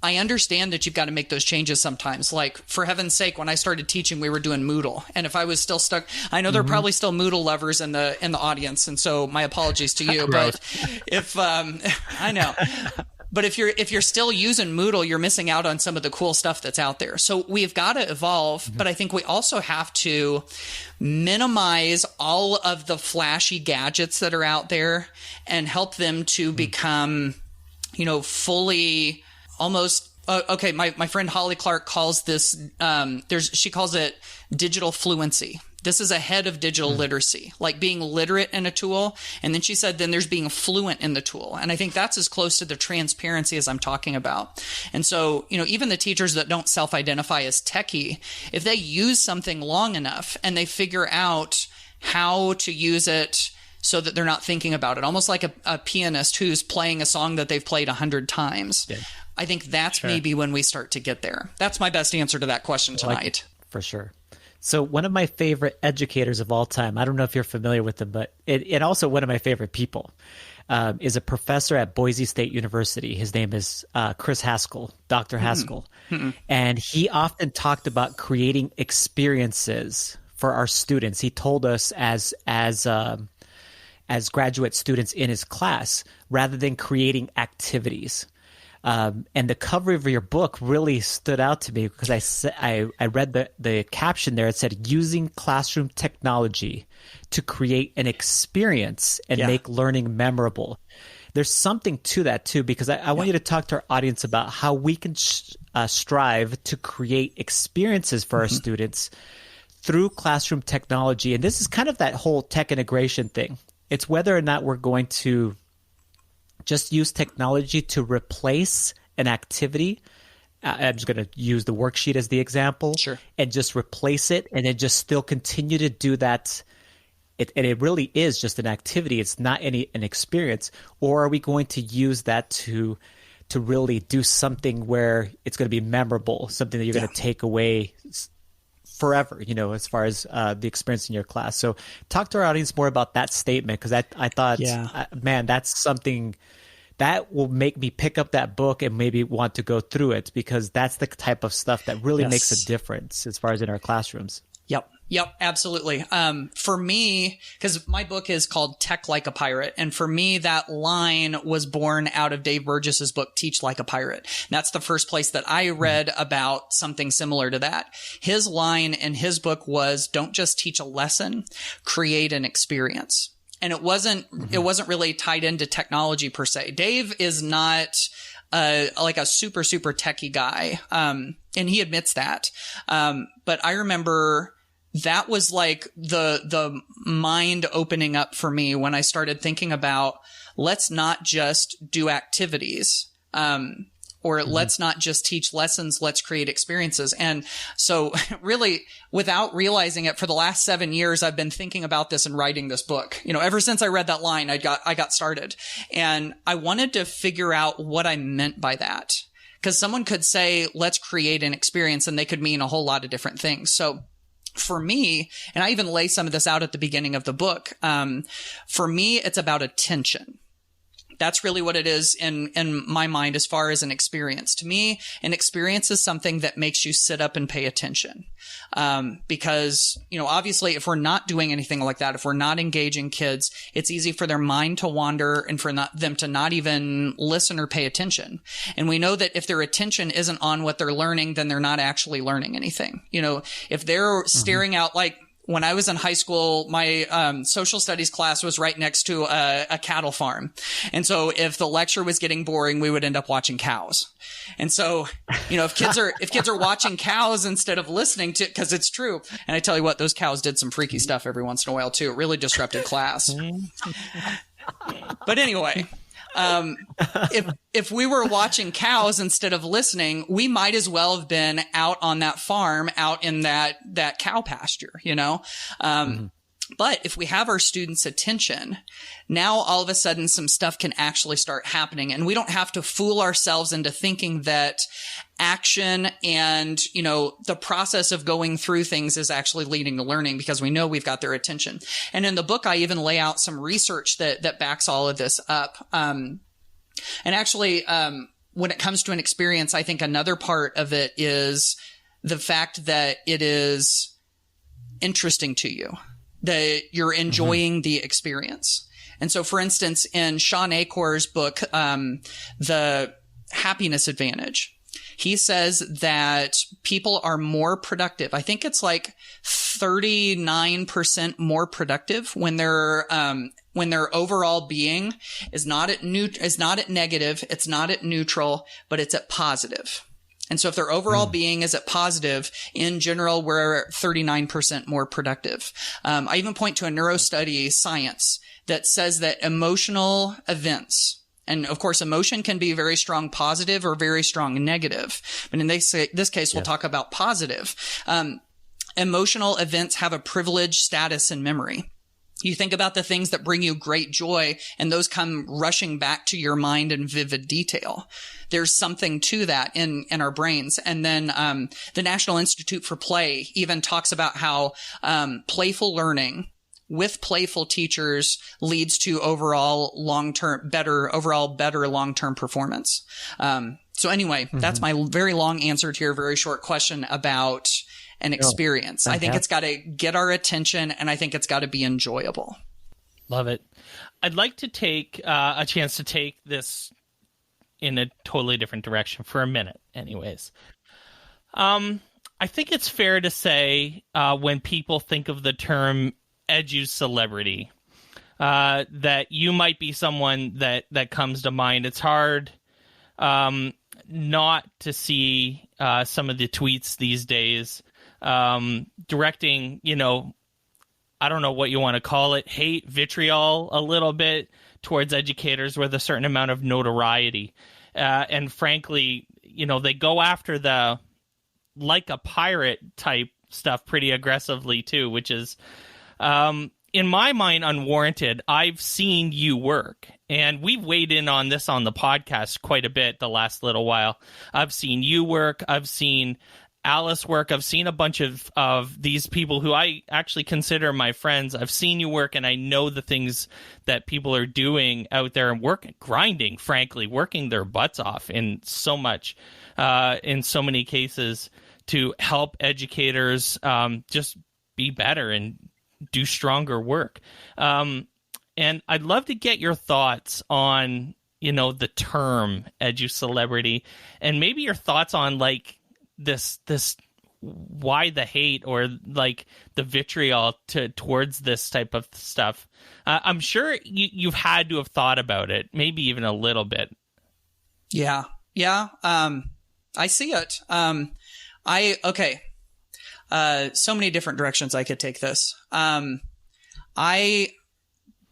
Speaker 2: I understand that you've got to make those changes sometimes. Like, for heaven's sake, when I started teaching, we were doing Moodle. And if I was still stuck, I know there are probably still Moodle lovers in the audience. And so my apologies to you. But if, I know. But if you're still using Moodle, you're missing out on some of the cool stuff that's out there. So we've got to evolve, but I think we also have to minimize all of the flashy gadgets that are out there and help them to become, fully almost okay. My friend Holly Clark calls this, she calls it digital fluency. This is ahead of digital literacy, like being literate in a tool. And then she said, then there's being fluent in the tool. And I think that's as close to the transparency as I'm talking about. And so, even the teachers that don't self-identify as techie, if they use something long enough and they figure out how to use it so that they're not thinking about it, almost like a pianist who's playing a song that they've played 100 times. Yeah. I think that's maybe when we start to get there. That's my best answer to that question tonight.
Speaker 1: For sure. So one of my favorite educators of all time, I don't know if you're familiar with him, but and also one of my favorite people, is a professor at Boise State University. His name is Chris Haskell, Dr. Haskell. And he often talked about creating experiences for our students. He told us as graduate students in his class, rather than creating activities. And the cover of your book really stood out to me because I read the caption there. It said, using classroom technology to create an experience and make learning memorable. There's something to that too, because I want you to talk to our audience about how we can strive to create experiences for our students through classroom technology. And this is kind of that whole tech integration thing. It's whether or not we're going to just use technology to replace an activity. I'm just going to use the worksheet as the example.
Speaker 2: Sure. And
Speaker 1: just replace it and then just still continue to do that. And it really is just an activity. It's not an experience. Or are we going to use that to really do something where it's going to be memorable, something that you're going to take away forever, as far as the experience in your class. So talk to our audience more about that statement, because I thought, man, that's something that will make me pick up that book and maybe want to go through it, because that's the type of stuff that really makes a difference as far as in our classrooms.
Speaker 2: Yep, absolutely. For me, because my book is called Tech Like a Pirate, and for me, that line was born out of Dave Burgess's book, Teach Like a Pirate. And that's the first place that I read about something similar to that. His line in his book was, don't just teach a lesson, create an experience. And it wasn't really tied into technology per se. Dave is not like a super, super techie guy. And he admits that. But I remember that was like the mind opening up for me when I started thinking about, let's not just do activities, or let's not just teach lessons, let's create experiences. And so really, without realizing it, for the last 7 years, I've been thinking about this and writing this book. Ever since I read that line, I got started, and I wanted to figure out what I meant by that. Because someone could say, let's create an experience, and they could mean a whole lot of different things. So for me, and I even lay some of this out at the beginning of the book, for me, it's about attention. That's really what it is in my mind as far as an experience. To me, an experience is something that makes you sit up and pay attention. Because, obviously if we're not doing anything like that, if we're not engaging kids, it's easy for their mind to wander and for them to not even listen or pay attention. And we know that if their attention isn't on what they're learning, then they're not actually learning anything. If they're staring out, like, when I was in high school, my social studies class was right next to a cattle farm. And so if the lecture was getting boring, we would end up watching cows. And so, if kids are watching cows instead of listening to, because it's true. And I tell you what, those cows did some freaky stuff every once in a while too. It really disrupted class. But anyway, if we were watching cows instead of listening, we might as well have been out on that farm, out in that cow pasture, But if we have our students' attention, now all of a sudden some stuff can actually start happening, and we don't have to fool ourselves into thinking that action and, the process of going through things is actually leading to learning, because we know we've got their attention. And in the book, I even lay out some research that backs all of this up. And actually, when it comes to an experience, I think another part of it is the fact that it is interesting to you, that you're enjoying the experience. And so, for instance, in Sean Acor's book, The Happiness Advantage, he says that people are more productive. I think it's like 39% more productive when their overall being is not at negative, it's not at neutral, but it's at positive. And so if their overall being is at positive, in general, we're 39% more productive. I even point to a neurostudy science that says that emotional events, and of course, emotion can be very strong positive or very strong negative. But in this case, we'll talk about positive. Emotional events have a privileged status in memory. You think about the things that bring you great joy, and those come rushing back to your mind in vivid detail. There's something to that in our brains. And then the National Institute for Play even talks about how playful learning with playful teachers leads to overall better long-term performance. So anyway, that's my very long answer to your very short question about an experience. I think it's got to get our attention, and I think it's got to be enjoyable.
Speaker 3: Love it. I'd like to take a chance to take this in a totally different direction for a minute anyways. I think it's fair to say when people think of the term educelebrity, that you might be someone that comes to mind. It's hard not to see some of the tweets these days directing, I don't know what you want to call it, hate, vitriol a little bit towards educators with a certain amount of notoriety. And frankly, they go after the like a pirate type stuff pretty aggressively too, which is, in my mind, unwarranted. I've seen you work, and we've weighed in on this on the podcast quite a bit the last little while. I've seen you work. I've seen Alice work. I've seen a bunch of these people who I actually consider my friends. I've seen you work, and I know the things that people are doing out there and grinding, frankly, working their butts off in so many cases to help educators just be better and do stronger work. And I'd love to get your thoughts on, the term educelebrity, and maybe your thoughts on like this why the hate or like the vitriol towards this type of stuff. I'm sure you've had to have thought about it, maybe even a little bit.
Speaker 2: Yeah. I see it. So many different directions I could take this. I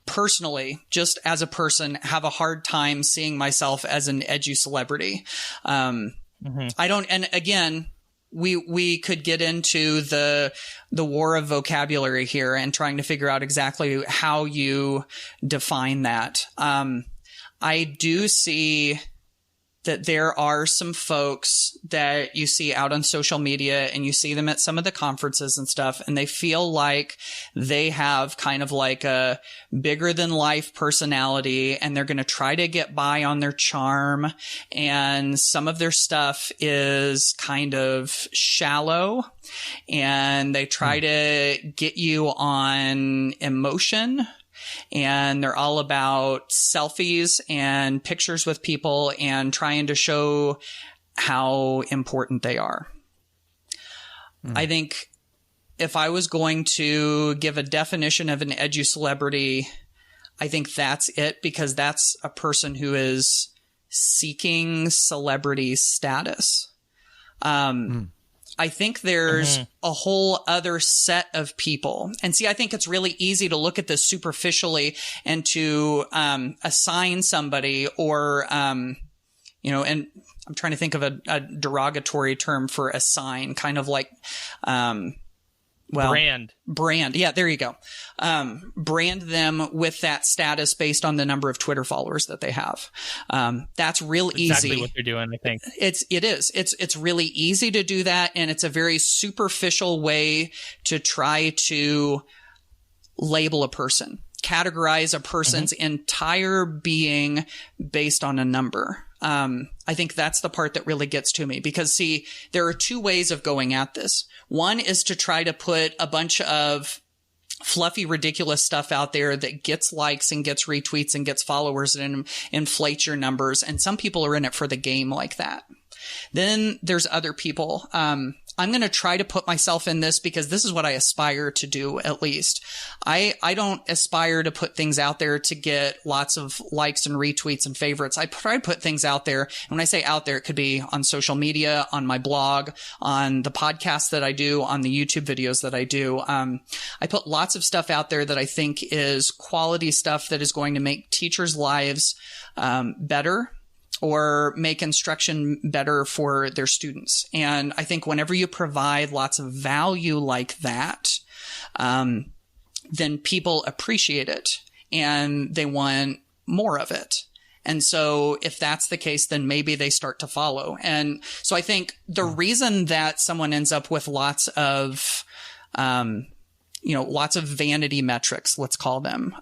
Speaker 2: personally, just as a person, have a hard time seeing myself as an educelebrity. I don't, and again, we could get into the war of vocabulary here and trying to figure out exactly how you define that. I do see that there are some folks that you see out on social media, and you see them at some of the conferences and stuff, and they feel like they have kind of like a bigger than life personality, and they're going to try to get by on their charm. And some of their stuff is kind of shallow, and they try to get you on emotion. And they're all about selfies and pictures with people and trying to show how important they are. I think if I was going to give a definition of an educelebrity, I think that's it, because that's a person who is seeking celebrity status. I think there's a whole other set of people. And see, I think it's really easy to look at this superficially and to assign somebody or, and I'm trying to think of a derogatory term for assign, kind of like, brand. Yeah, there you go. Brand them with that status based on the number of Twitter followers that they have. That's real easy.
Speaker 3: Exactly what they're doing, I think.
Speaker 2: It is. It's really easy to do that. And it's a very superficial way to try to label a person, categorize a person's entire being based on a number. I think that's the part that really gets to me, because see, there are two ways of going at this. One is to try to put a bunch of fluffy, ridiculous stuff out there that gets likes and gets retweets and gets followers and inflates your numbers. And some people are in it for the game like that. Then there's other people. I'm going to try to put myself in this because this is what I aspire to do, at least. I don't aspire to put things out there to get lots of likes and retweets and favorites. I try to put things out there. And when I say out there, it could be on social media, on my blog, on the podcast that I do, on the YouTube videos that I do. I put lots of stuff out there that I think is quality stuff that is going to make teachers' lives better, or make instruction better for their students. And I think whenever you provide lots of value like that, then people appreciate it and they want more of it. And so if that's the case, then maybe they start to follow. And so I think the reason that someone ends up with lots of vanity metrics, let's call them,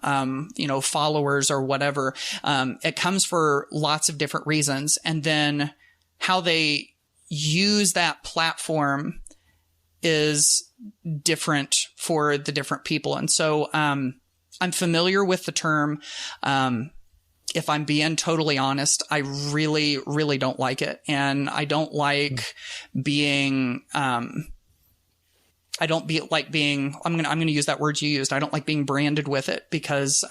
Speaker 2: followers or whatever, it comes for lots of different reasons. And then how they use that platform is different for the different people. And so, I'm familiar with the term, if I'm being totally honest, I really, really don't like it. And I don't like being, I'm going to use that word you used. I don't like being branded with it because,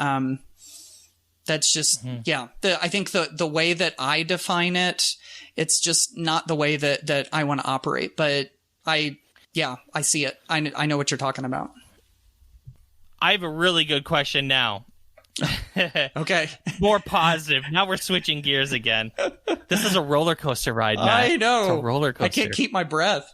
Speaker 2: that's just, I think the way that I define it, it's just not the way that I want to operate, but I see it. I know what you're talking about.
Speaker 3: I have a really good question now.
Speaker 2: Okay.
Speaker 3: More positive. Now we're switching gears again. This is a roller coaster ride, Matt.
Speaker 2: I know.
Speaker 3: It's a roller coaster.
Speaker 2: I can't keep my breath.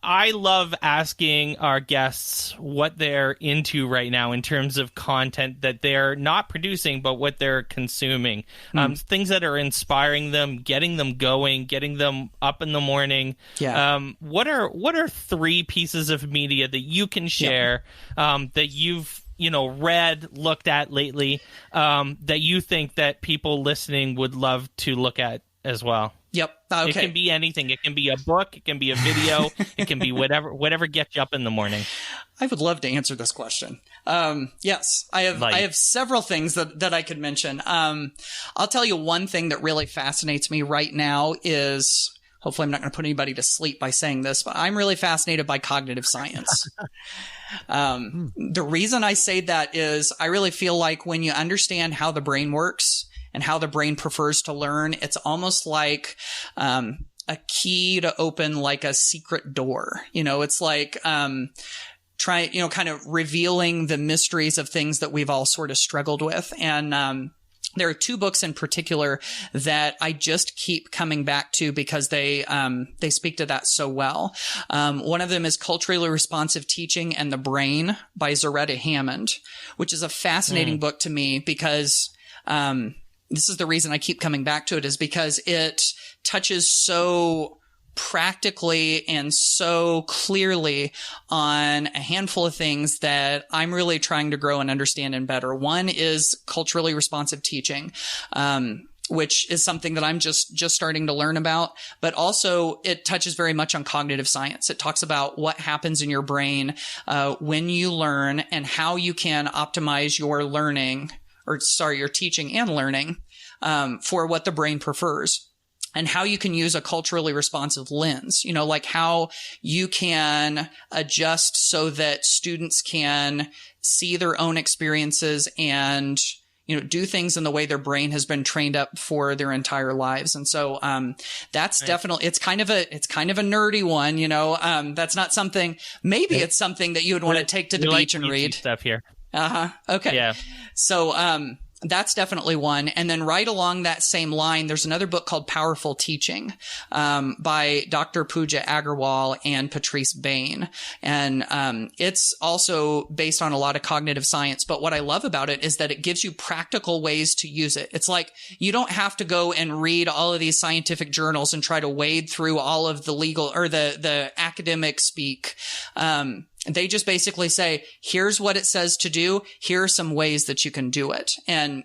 Speaker 3: I love asking our guests what they're into right now in terms of content that they're not producing, but what they're consuming. Things that are inspiring them, getting them going, getting them up in the morning.
Speaker 2: Yeah.
Speaker 3: What are 3 pieces of media that you can share that you've read, looked at lately, that you think that people listening would love to look at as well?
Speaker 2: Yep. Okay.
Speaker 3: It can be anything. It can be a book. It can be a video. It can be whatever gets you up in the morning.
Speaker 2: I would love to answer this question. Yes, I have several things that I could mention. I'll tell you one thing that really fascinates me right now is, hopefully I'm not going to put anybody to sleep by saying this, but I'm really fascinated by cognitive science. The reason I say that is I really feel like when you understand how the brain works and how the brain prefers to learn, it's almost like a key to open like a secret door. It's like kind of revealing the mysteries of things that we've all sort of struggled with. And there are 2 books in particular that I just keep coming back to because they speak to that so well. One of them is Culturally Responsive Teaching and the Brain by Zaretta Hammond, which is a fascinating book to me because this is the reason I keep coming back to it, is because it touches so practically and so clearly on a handful of things that I'm really trying to grow and understand and better. One is culturally responsive teaching, which is something that I'm just starting to learn about, but also it touches very much on cognitive science. It talks about what happens in your brain when you learn and how you can optimize your your teaching and learning for what the brain prefers, and how you can use a culturally responsive lens, like how you can adjust so that students can see their own experiences and, do things in the way their brain has been trained up for their entire lives. And so, that's definitely, it's kind of a nerdy one, that's not something, maybe it's something that you would want to take to the beach and read.
Speaker 3: Stuff here.
Speaker 2: Okay.
Speaker 3: Yeah.
Speaker 2: So, that's definitely one. And then right along that same line, there's another book called Powerful Teaching, by Dr. Pooja Agarwal and Patrice Bain. And, it's also based on a lot of cognitive science. But what I love about it is that it gives you practical ways to use it. It's like you don't have to go and read all of these scientific journals and try to wade through all of the legal or the academic speak. They just basically say, here's what it says to do. Here are some ways that you can do it. And,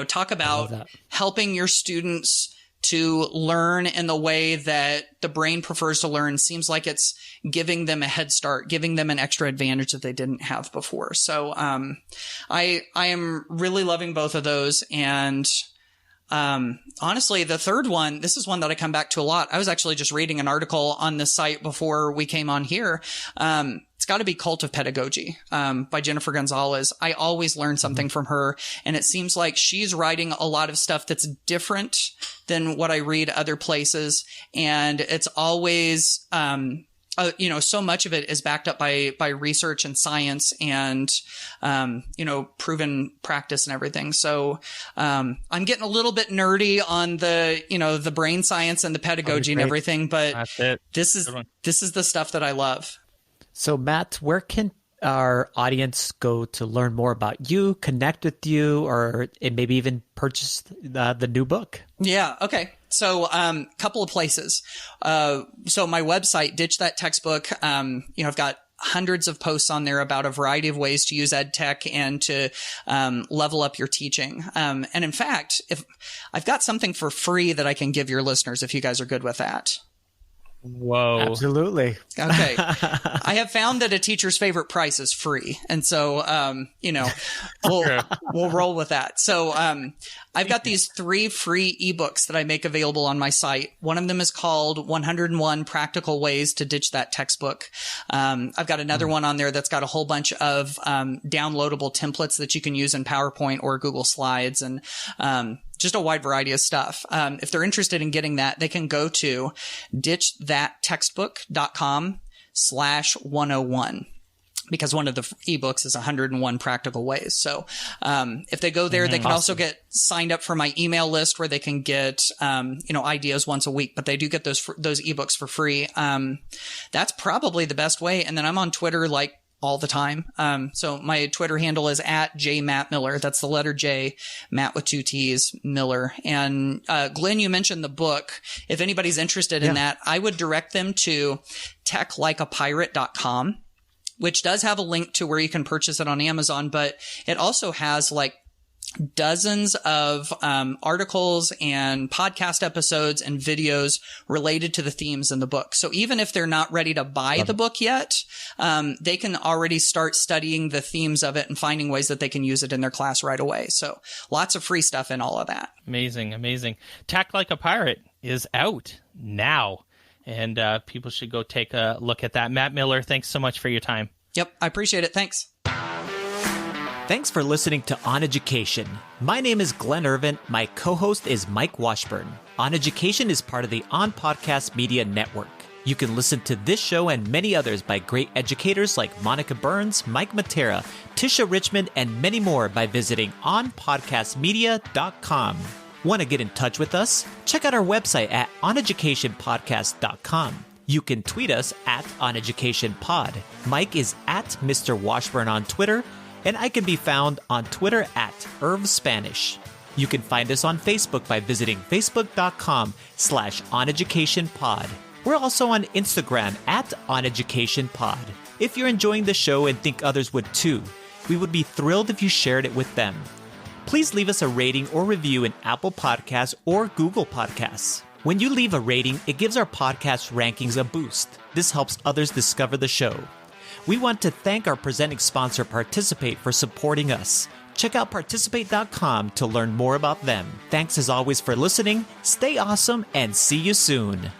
Speaker 2: talk about helping your students to learn in the way that the brain prefers to learn. Seems like it's giving them a head start, giving them an extra advantage that they didn't have before. So, I am really loving both of those. And, honestly, the third one, this is one that I come back to a lot. I was actually just reading an article on this site before we came on here. It's got to be Cult of Pedagogy, by Jennifer Gonzalez. I always learn something from her, and it seems like she's writing a lot of stuff that's different than what I read other places. And it's always, so much of it is backed up by research and science and, proven practice and everything. So, I'm getting a little bit nerdy on the brain science and the pedagogy and everything, but this is the stuff that I love.
Speaker 1: So, Matt, where can our audience go to learn more about you, connect with you, or maybe even purchase the new book?
Speaker 2: Yeah. Okay. So, couple of places. So my website, Ditch That Textbook, I've got hundreds of posts on there about a variety of ways to use ed tech and to level up your teaching. And in fact, if I've got something for free that I can give your listeners, if you guys are good with that.
Speaker 3: Whoa.
Speaker 1: Absolutely.
Speaker 2: Okay. I have found that a teacher's favorite price is free. And so, we'll roll with that. So, I've got these 3 free ebooks that I make available on my site. One of them is called 101 Practical Ways to Ditch That Textbook. I've got another one on there that's got a whole bunch of, downloadable templates that you can use in PowerPoint or Google Slides and, just a wide variety of stuff. If they're interested in getting that, they can go to ditchthattextbook.com/101 because one of the ebooks is 101 practical ways. So, if they go there, they can also get signed up for my email list where they can get, ideas once a week, but they do get those ebooks for free. That's probably the best way. And then I'm on Twitter, all the time. So my Twitter handle is @JMattMiller. That's the letter J, Matt with 2 T's, Miller. And, Glenn, you mentioned the book. If anybody's interested in that, I would direct them to techlikeapirate.com, which does have a link to where you can purchase it on Amazon, but it also has dozens of articles and podcast episodes and videos related to the themes in the book. So even if they're not ready to buy the book yet, they can already start studying the themes of it and finding ways that they can use it in their class right away. So lots of free stuff in all of that.
Speaker 3: Amazing, amazing. Tack Like a Pirate is out now, and people should go take a look at that. Matt Miller, thanks so much for your time.
Speaker 2: Yep, I appreciate it. Thanks.
Speaker 1: Thanks for listening to OnEducation. My name is Glenn Irvin. My co-host is Mike Washburn. OnEducation is part of the On Podcast Media Network. You can listen to this show and many others by great educators like Monica Burns, Mike Matera, Tisha Richmond, and many more by visiting onpodcastmedia.com. Want to get in touch with us? Check out our website at oneducationpodcast.com. You can tweet us at OnEducationPod. Mike is at Mr. Washburn on Twitter, and I can be found on Twitter at IrvSpanish. You can find us on Facebook by visiting facebook.com/OnEducationPod. We're also on Instagram at OnEducationPod. If you're enjoying the show and think others would too, we would be thrilled if you shared it with them. Please leave us a rating or review in Apple Podcasts or Google Podcasts. When you leave a rating, it gives our podcast rankings a boost. This helps others discover the show. We want to thank our presenting sponsor, Participate, for supporting us. Check out participate.com to learn more about them. Thanks as always for listening. Stay awesome and see you soon.